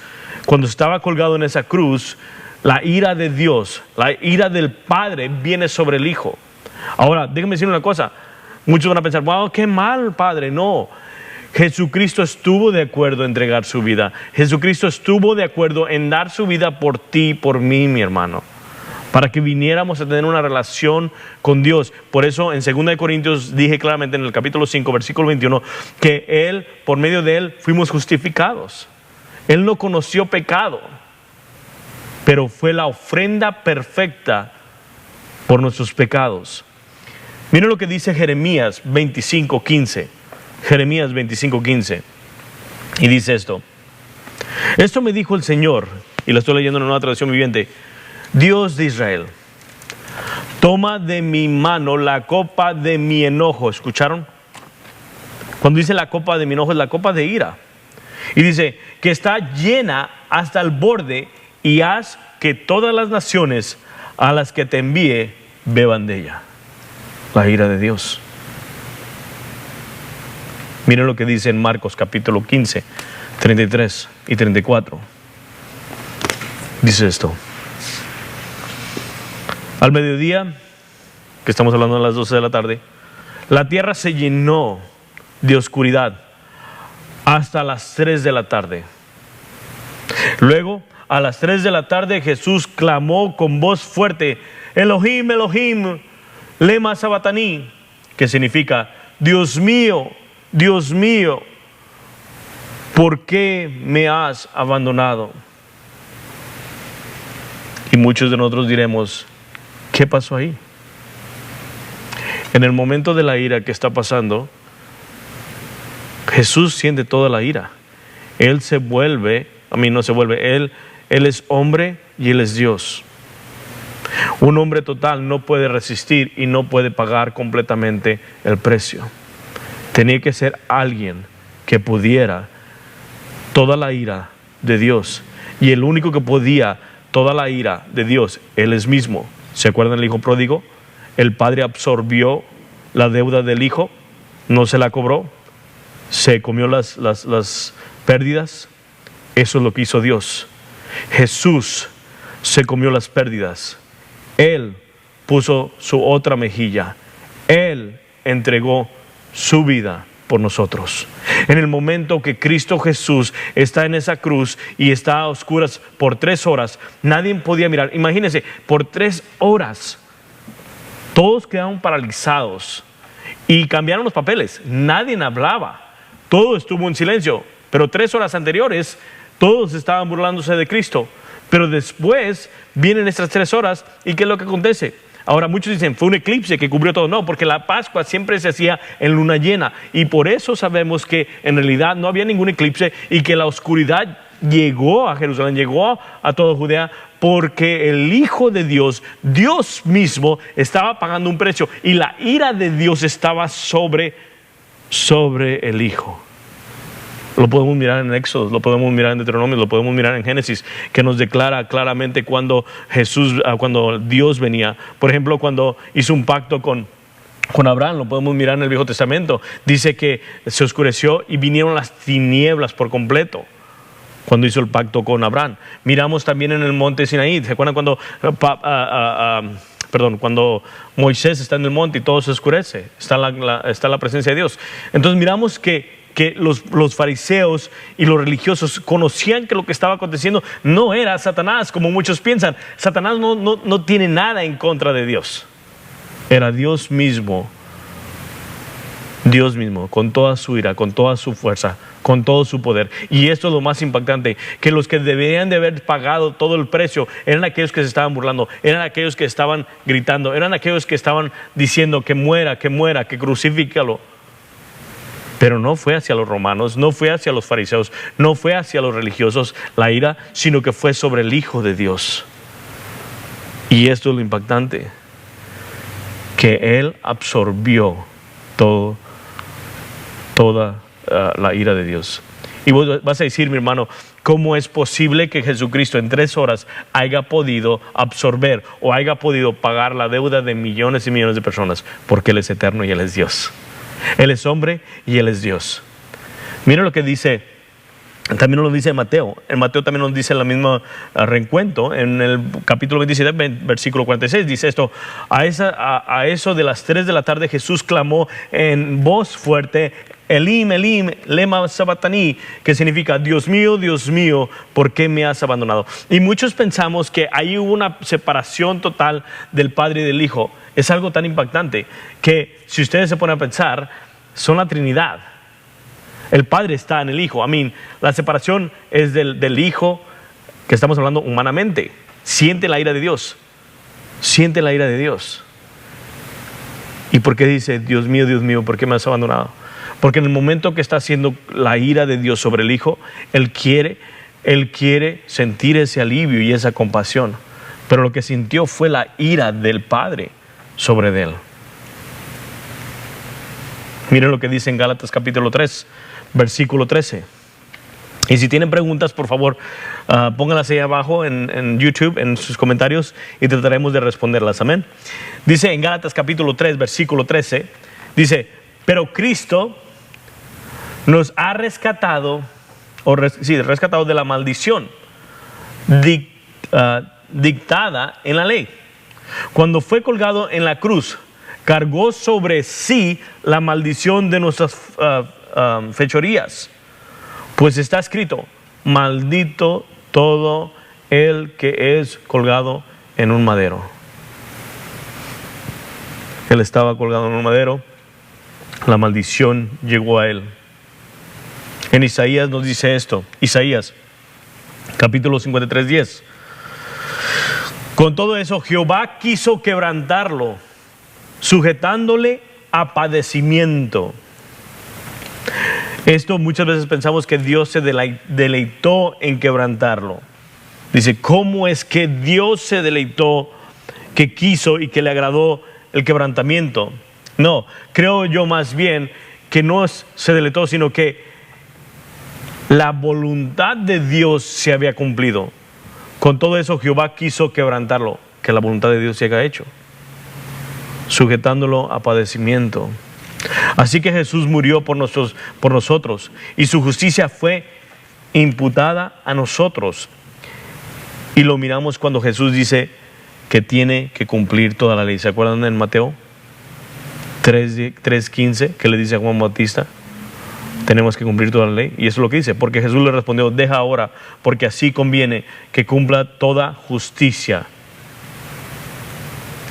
cuando estaba colgado en esa cruz, la ira de Dios, la ira del Padre viene sobre el Hijo. Ahora, déjenme decir una cosa. Muchos van a pensar: wow, qué mal, Padre. No, Jesucristo estuvo de acuerdo en entregar su vida. Jesucristo estuvo de acuerdo en dar su vida por ti y por mí, mi hermano, para que viniéramos a tener una relación con Dios. Por eso en 2 de Corintios dije claramente en el capítulo 5, versículo 21, que Él, por medio de Él, fuimos justificados. Él no conoció pecado, pero fue la ofrenda perfecta por nuestros pecados. Miren lo que dice Jeremías 25:15. Jeremías 25:15. Y dice esto: esto me dijo el Señor, y lo estoy leyendo en una Nueva Traducción Viviente: Dios de Israel, toma de mi mano la copa de mi enojo. ¿Escucharon? Cuando dice la copa de mi enojo, es la copa de ira. Y dice que está llena hasta el borde, y haz que todas las naciones a las que te envíe beban de ella. La ira de Dios. Miren lo que dice en Marcos capítulo 15, 33 y 34. Dice esto: al mediodía, que estamos hablando a las 12 de la tarde, la tierra se llenó de oscuridad hasta las 3 de la tarde. Luego, a las 3 de la tarde, Jesús clamó con voz fuerte: Elohim, Elohim, lema sabachthani, que significa: Dios mío, ¿por qué me has abandonado? Y muchos de nosotros diremos: ¿qué pasó ahí? En el momento de la ira que está pasando, Jesús siente toda la ira. Él se vuelve, Él es hombre y Él es Dios. Un hombre total no puede resistir y no puede pagar completamente el precio. Tenía que ser alguien que pudiera toda la ira de Dios. Y el único que podía toda la ira de Dios, Él es mismo. ¿Se acuerdan del hijo pródigo? El padre absorbió la deuda del hijo, no se la cobró, se comió las pérdidas. Eso es lo que hizo Dios. Jesús se comió las pérdidas. Él puso su otra mejilla. Él entregó su vida por nosotros. En el momento que Cristo Jesús está en esa cruz y está a oscuras por 3 horas, nadie podía mirar. Imagínense, por 3 horas todos quedaron paralizados y cambiaron los papeles. Nadie hablaba, todo estuvo en silencio. Pero 3 horas anteriores todos estaban burlándose de Cristo. Pero después vienen estas 3 horas, ¿y qué es lo que acontece? Ahora muchos dicen, fue un eclipse que cubrió todo. No, porque la Pascua siempre se hacía en luna llena, y por eso sabemos que en realidad no había ningún eclipse y que la oscuridad llegó a Jerusalén, llegó a toda Judea, porque el Hijo de Dios, Dios mismo, estaba pagando un precio, y la ira de Dios estaba sobre el Hijo. Lo podemos mirar en Éxodo, lo podemos mirar en Deuteronomio, lo podemos mirar en Génesis, que nos declara claramente cuando Dios venía. Por ejemplo, cuando hizo un pacto con Abraham, lo podemos mirar en el Viejo Testamento. Dice que se oscureció y vinieron las tinieblas por completo cuando hizo el pacto con Abraham. Miramos también en el monte Sinaí. ¿Se acuerdan cuando Moisés está en el monte y todo se oscurece? Está la presencia de Dios. Entonces miramos que los fariseos y los religiosos conocían que lo que estaba aconteciendo no era Satanás, como muchos piensan. Satanás no tiene nada en contra de Dios. Era Dios mismo, con toda su ira, con toda su fuerza, con todo su poder. Y esto es lo más impactante, que los que deberían de haber pagado todo el precio eran aquellos que se estaban burlando, eran aquellos que estaban gritando, eran aquellos que estaban diciendo que muera, que crucifícalo. Pero no fue hacia los romanos, no fue hacia los fariseos, no fue hacia los religiosos la ira, sino que fue sobre el Hijo de Dios. Y esto es lo impactante, que Él absorbió toda la ira de Dios. Y vos vas a decir, mi hermano, ¿cómo es posible que Jesucristo en 3 horas haya podido absorber o haya podido pagar la deuda de millones y millones de personas? Porque Él es eterno y Él es Dios. Él es hombre y Él es Dios. Miren lo que dice, también lo dice Mateo. En Mateo también nos dice el mismo reencuentro. En el capítulo 27, versículo 46, dice esto: a eso de las 3 de la tarde Jesús clamó en voz fuerte: Elim, Elim, lema sabachthani, que significa: Dios mío, ¿por qué me has abandonado? Y muchos pensamos que ahí hubo una separación total del Padre y del Hijo. Es algo tan impactante que, si ustedes se ponen a pensar, son la Trinidad. El Padre está en el Hijo. La separación es del Hijo, que estamos hablando humanamente. Siente la ira de Dios. ¿Y por qué dice: Dios mío, ¿por qué me has abandonado? Porque en el momento que está haciendo la ira de Dios sobre el Hijo, Él quiere sentir ese alivio y esa compasión. Pero lo que sintió fue la ira del Padre sobre él. Miren lo que dice en Gálatas capítulo 3, versículo 13. Y si tienen preguntas, por favor, pónganlas ahí abajo en YouTube, en sus comentarios, y trataremos de responderlas. Amén. Dice en Gálatas capítulo 3, versículo 13, dice, pero Cristo nos ha rescatado, rescatado de la maldición dictada en la ley. Cuando fue colgado en la cruz, cargó sobre sí la maldición de nuestras fechorías. Pues está escrito, maldito todo el que es colgado en un madero. Él estaba colgado en un madero, la maldición llegó a él. En Isaías nos dice esto, Isaías capítulo 53, 10. Con todo eso Jehová quiso quebrantarlo, sujetándole a padecimiento. Esto muchas veces pensamos que Dios se deleitó en quebrantarlo. Dice, ¿cómo es que Dios se deleitó, que quiso y que le agradó el quebrantamiento? No, creo yo más bien que no se deleitó, sino que la voluntad de Dios se había cumplido. Con todo eso Jehová quiso quebrantarlo, que la voluntad de Dios se haya hecho, sujetándolo a padecimiento. Así que Jesús murió por nosotros y su justicia fue imputada a nosotros. Y lo miramos cuando Jesús dice que tiene que cumplir toda la ley. ¿Se acuerdan en Mateo 3:15 que le dice a Juan Bautista? Tenemos que cumplir toda la ley. Y eso es lo que dice, porque Jesús le respondió, deja ahora, porque así conviene que cumpla toda justicia.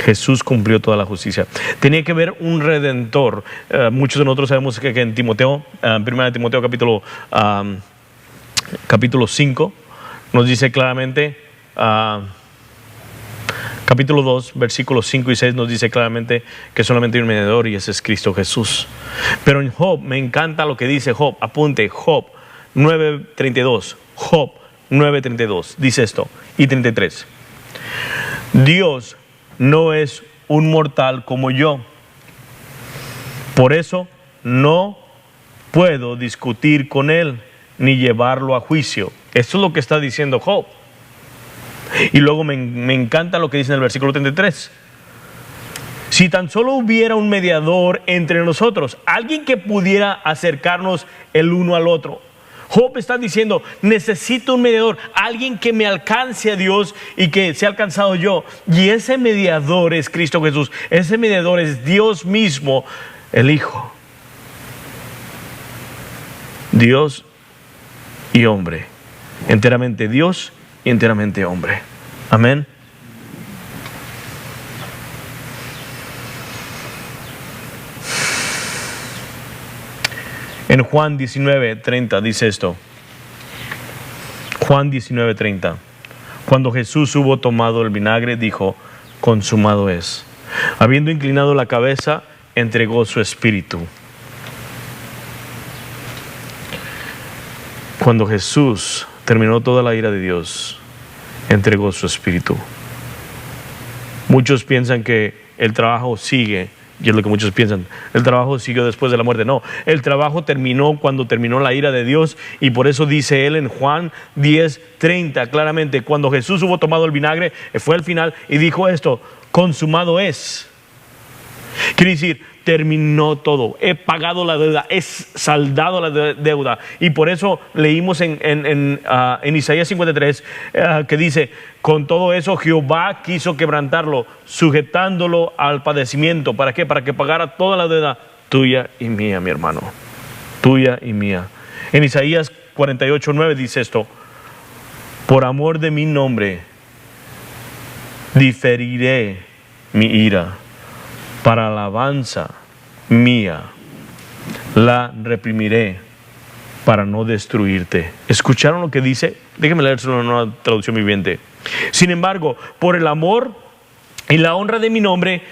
Jesús cumplió toda la justicia. Tenía que haber un redentor. Muchos de nosotros sabemos que en Timoteo, 1 Timoteo capítulo 5, nos dice claramente, capítulo 2, versículos 5 y 6 nos dice claramente que solamente hay un mediador y ese es Cristo Jesús. Pero en Job, me encanta lo que dice Job, apunte, Job 9:32, Job 9:32, dice esto, y 33. Dios no es un mortal como yo, por eso no puedo discutir con él ni llevarlo a juicio. Esto es lo que está diciendo Job. Y luego me encanta lo que dice en el versículo 33. Si tan solo hubiera un mediador entre nosotros, alguien que pudiera acercarnos el uno al otro. Job está diciendo, necesito un mediador, alguien que me alcance a Dios y que sea alcanzado yo. Y ese mediador es Cristo Jesús, ese mediador es Dios mismo, el Hijo. Dios y hombre, enteramente Dios y enteramente hombre. Amén. En Juan 19:30 dice esto. Juan 19:30. Cuando Jesús hubo tomado el vinagre, dijo, consumado es. Habiendo inclinado la cabeza, entregó su espíritu. Cuando Jesús terminó toda la ira de Dios, entregó su espíritu. Muchos piensan que el trabajo sigue, y es lo que muchos piensan, el trabajo siguió después de la muerte. No, el trabajo terminó cuando terminó la ira de Dios, y por eso dice él en Juan 10:30 claramente, cuando Jesús hubo tomado el vinagre, fue al final y dijo esto, consumado es. Quiere decir, terminó todo, he pagado la deuda, he saldado la deuda. Y por eso leímos en Isaías 53 que dice, con todo eso Jehová quiso quebrantarlo, sujetándolo al padecimiento. ¿Para qué? Para que pagara toda la deuda tuya y mía, mi hermano, tuya y mía. En Isaías 48:9 dice esto, por amor de mi nombre diferiré mi ira, para alabanza mía la reprimiré, para no destruirte. ¿Escucharon lo que dice? Déjenme leérselo en una traducción viviente. Sin embargo, por el amor y la honra de mi nombre,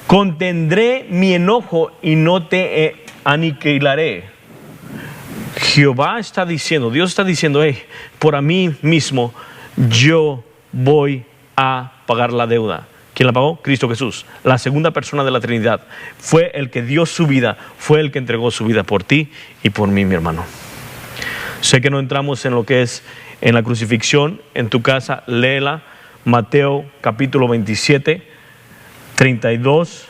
contendré mi enojo y no te aniquilaré. Jehová está diciendo, Dios está diciendo, por a mí mismo yo voy a pagar la deuda. ¿Quién la pagó? Cristo Jesús, la segunda persona de la Trinidad. Fue el que dio su vida, fue el que entregó su vida por ti y por mí, mi hermano. Sé que no entramos en lo que es en la crucifixión. En tu casa, léela, Mateo capítulo 27, 32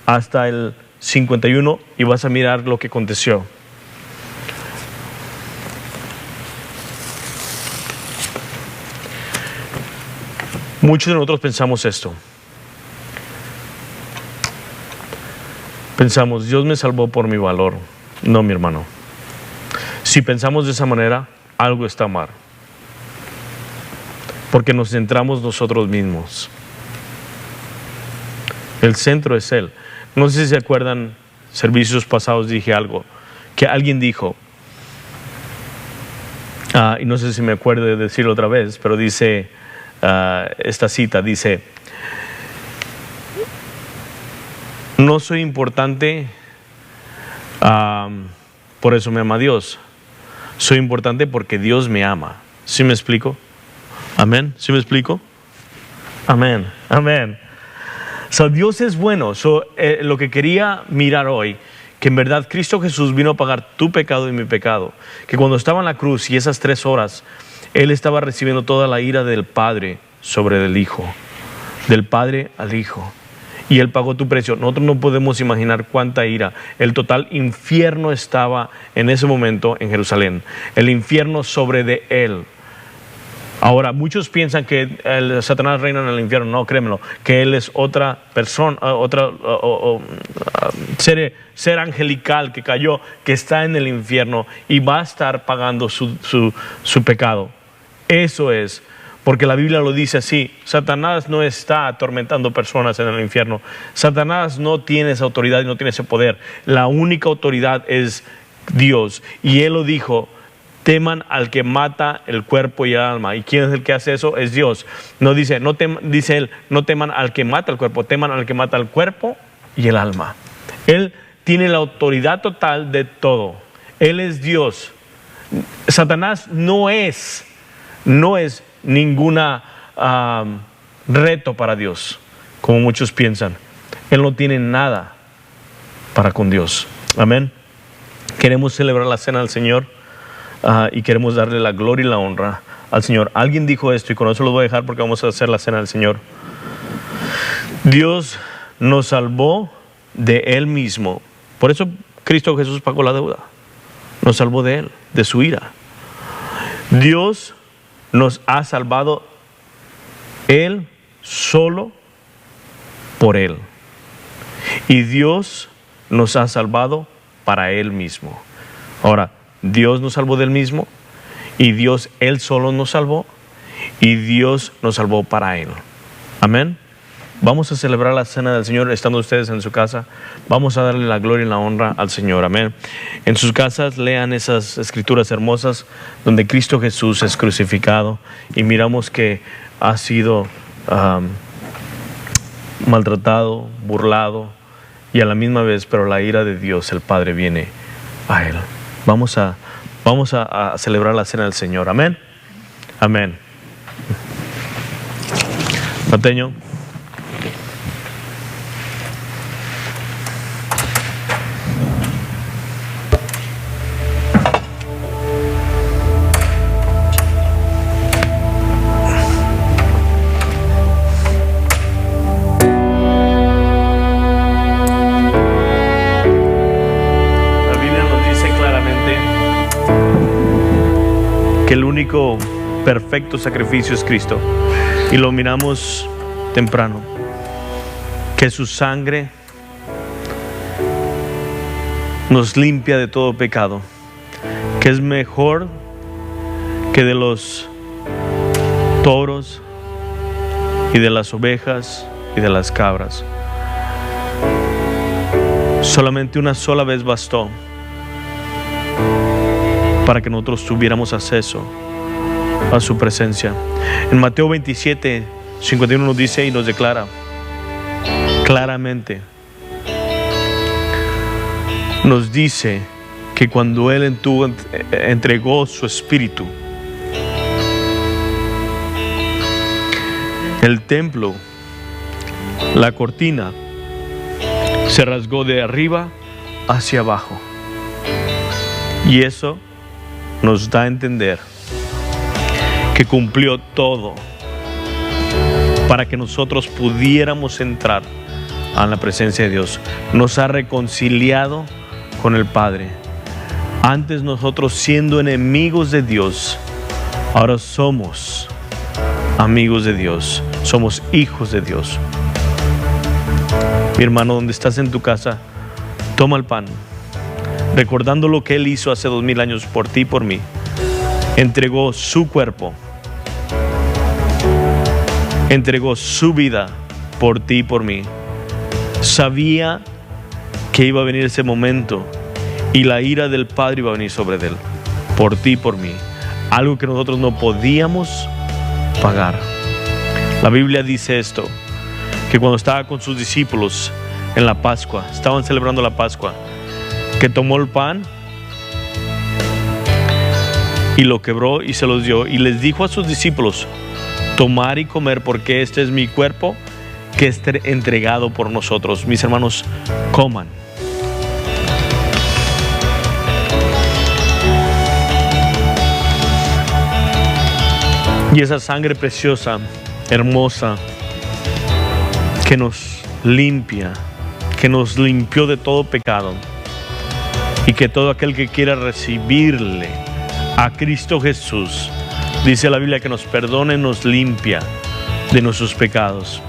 hasta el 51, y vas a mirar lo que aconteció. Muchos de nosotros pensamos esto. Pensamos, Dios me salvó por mi valor. No, mi hermano. Si pensamos de esa manera, algo está mal. Porque nos centramos nosotros mismos. El centro es Él. No sé si se acuerdan, servicios pasados dije algo, que alguien dijo, y no sé si me acuerdo de decirlo otra vez, pero dice, esta cita dice, no soy importante, por eso me ama Dios. Soy importante porque Dios me ama. ¿Sí me explico? Amén. ¿Sí me explico? Amén. Amén. So, Dios es bueno. Lo que quería mirar hoy, que en verdad Cristo Jesús vino a pagar tu pecado y mi pecado. Que cuando estaba en la cruz y esas 3 horas, Él estaba recibiendo toda la ira del Padre sobre el Hijo. Del Padre al Hijo. Y Él pagó tu precio. Nosotros no podemos imaginar cuánta ira. El total infierno estaba en ese momento en Jerusalén. El infierno sobre de Él. Ahora, muchos piensan que Satanás reina en el infierno. No, créemelo, que Él es otra persona, ser angelical que cayó, que está en el infierno y va a estar pagando su pecado. Eso es. Porque la Biblia lo dice así, Satanás no está atormentando personas en el infierno. Satanás no tiene esa autoridad y no tiene ese poder. La única autoridad es Dios. Y Él lo dijo, teman al que mata el cuerpo y el alma. ¿Y quién es el que hace eso? Es Dios. No dice, dice Él, no teman al que mata el cuerpo, teman al que mata el cuerpo y el alma. Él tiene la autoridad total de todo. Él es Dios. Satanás no es ninguna reto para Dios, como muchos piensan. Él no tiene nada para con Dios. Amén. Queremos celebrar la cena del Señor y queremos darle la gloria y la honra al Señor. Alguien dijo esto y con eso lo voy a dejar porque vamos a hacer la cena del Señor. Dios nos salvó de Él mismo. Por eso Cristo Jesús pagó la deuda. Nos salvó de Él, de su ira. Dios nos ha salvado Él solo por Él. Y Dios nos ha salvado para Él mismo. Ahora, Dios nos salvó de Él mismo y Dios, Él solo nos salvó y Dios nos salvó para Él. Amén. Vamos a celebrar la cena del Señor estando ustedes en su casa. Vamos a darle la gloria y la honra al Señor. Amén. En sus casas lean esas escrituras hermosas donde Cristo Jesús es crucificado y miramos que ha sido maltratado, burlado y a la misma vez, pero la ira de Dios, el Padre, viene a Él. Vamos a celebrar la cena del Señor. Amén. Amén. Mateño. El único perfecto sacrificio es Cristo y lo miramos temprano, que su sangre nos limpia de todo pecado, que es mejor que de los toros y de las ovejas y de las cabras. Solamente una sola vez bastó para que nosotros tuviéramos acceso a su presencia. En Mateo 27, 51 nos dice y nos declara claramente, nos dice que cuando Él entregó su espíritu, el templo La cortina se rasgó de arriba hacia abajo. Y eso nos da a entender que cumplió todo para que nosotros pudiéramos entrar a la presencia de Dios. Nos ha reconciliado con el Padre. Antes nosotros siendo enemigos de Dios, ahora somos amigos de Dios, somos hijos de Dios. Mi hermano, donde estás en tu casa, toma el pan, recordando lo que Él hizo hace 2000 años por ti y por mí. Entregó su cuerpo, entregó su vida por ti y por mí. Sabía que iba a venir ese momento y la ira del Padre iba a venir sobre Él, por ti y por mí. Algo que nosotros no podíamos pagar. La Biblia dice esto, que cuando estaba con sus discípulos en la Pascua, estaban celebrando la Pascua, que tomó el pan y lo quebró y se los dio y les dijo a sus discípulos: tomar y comer, porque este es mi cuerpo que es entregado por nosotros. Mis hermanos, coman. Y esa sangre preciosa, hermosa, que nos limpia, que nos limpió de todo pecado, y que todo aquel que quiera recibirle a Cristo Jesús, dice la Biblia que nos perdone, nos limpia de nuestros pecados.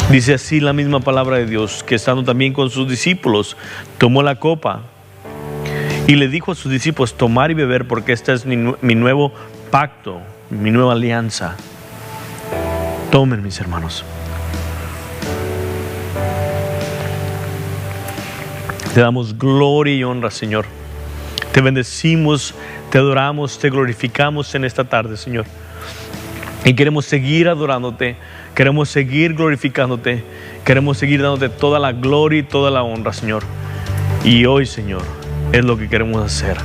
Dice así la misma palabra de Dios, que estando también con sus discípulos, tomó la copa y le dijo a sus discípulos: tomar y beber, porque este es mi nuevo pacto, mi nueva alianza. Tomen, mis hermanos. Te damos gloria y honra, Señor. Te bendecimos, te adoramos, te glorificamos en esta tarde, Señor. Y queremos seguir adorándote, queremos seguir glorificándote, queremos seguir dándote toda la gloria y toda la honra, Señor. Y hoy, Señor, es lo que queremos hacer.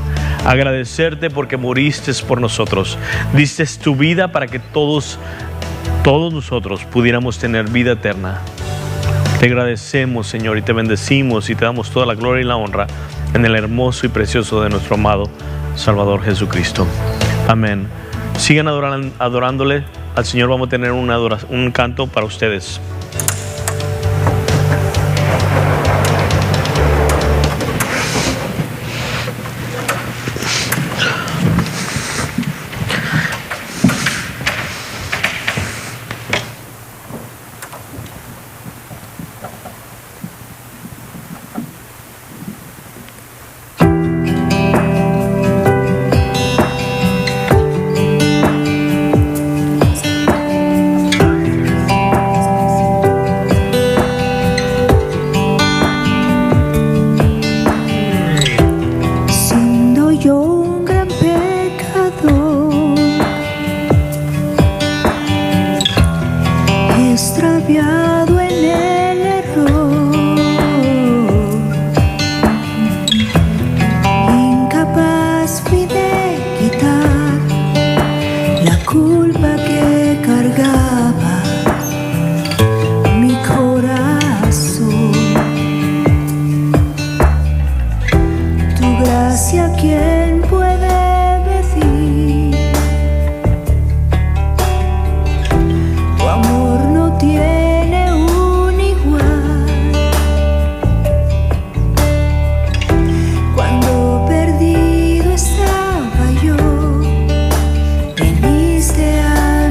Agradecerte porque moriste por nosotros. Diste tu vida para que todos nosotros pudiéramos tener vida eterna. Te agradecemos, Señor, y te bendecimos y te damos toda la gloria y la honra en el hermoso y precioso de nuestro amado Salvador Jesucristo. Amén. Sigan adorándole al Señor. Vamos a tener un canto para ustedes. Viniste a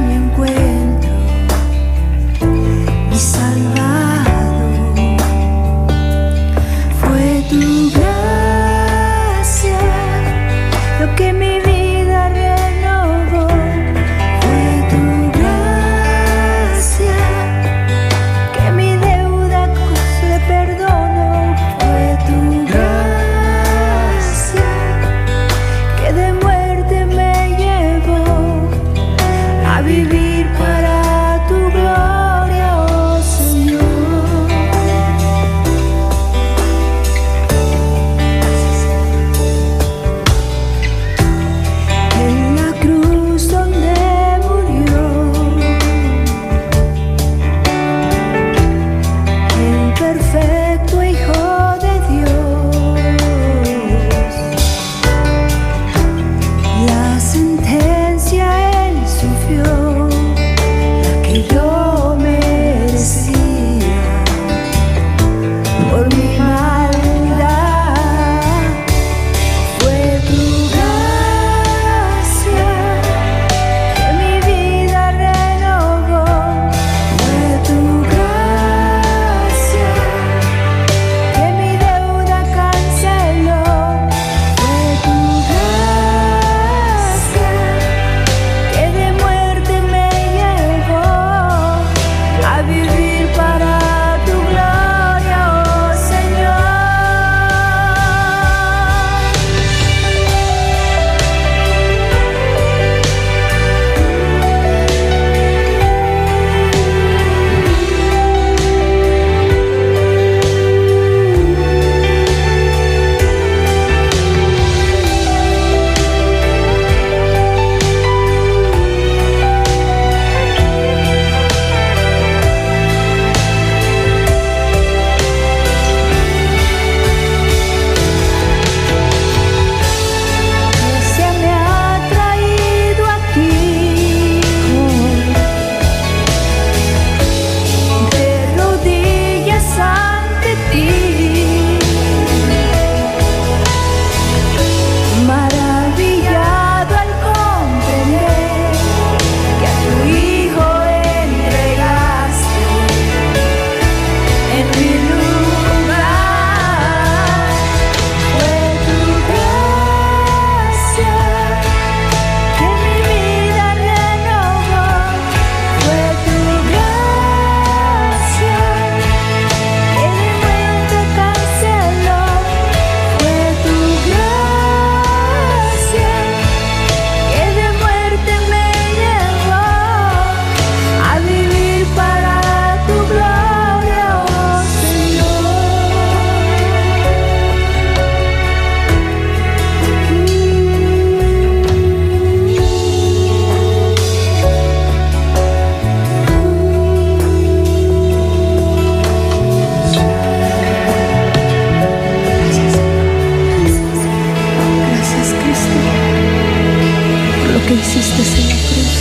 que hiciste en la cruz.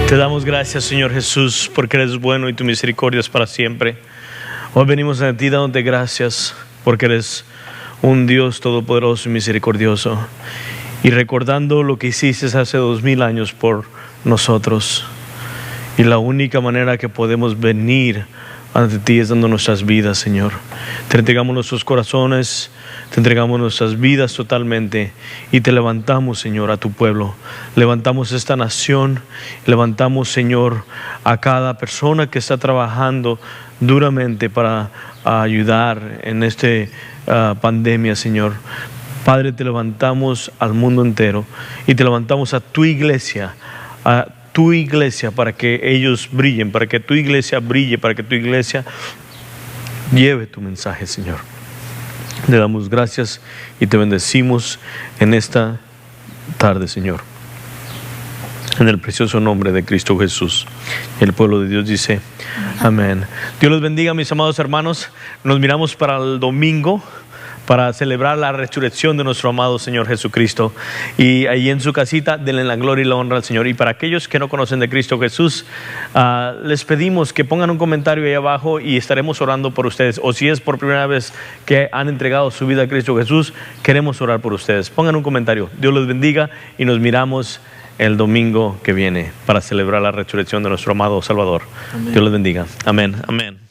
Te damos gracias, Señor Jesús, porque eres bueno y tu misericordia es para siempre. Hoy venimos a ti dándote gracias porque eres un Dios todopoderoso y misericordioso, y recordando lo que hiciste hace 2000 años por nosotros. Y la única manera que podemos venir ante ti es dando nuestras vidas, Señor. Te entregamos nuestros corazones, te entregamos nuestras vidas totalmente y te levantamos, Señor, a tu pueblo. Levantamos esta nación, levantamos, Señor, a cada persona que está trabajando duramente para ayudar en esta pandemia, Señor. Padre, te levantamos al mundo entero y te levantamos a tu iglesia para que ellos brillen, para que tu iglesia brille, para que tu iglesia lleve tu mensaje, Señor. Le damos gracias y te bendecimos en esta tarde, Señor. En el precioso nombre de Cristo Jesús. El pueblo de Dios dice amén. Dios los bendiga, mis amados hermanos. Nos miramos para el domingo para celebrar la resurrección de nuestro amado Señor Jesucristo. Y ahí en su casita denle la gloria y la honra al Señor. Y para aquellos que no conocen de Cristo Jesús, les pedimos que pongan un comentario ahí abajo y estaremos orando por ustedes. O si es por primera vez que han entregado su vida a Cristo Jesús, queremos orar por ustedes. Pongan un comentario. Dios los bendiga y nos miramos el domingo que viene para celebrar la resurrección de nuestro amado Salvador. Amén. Dios los bendiga. Amén. Amén.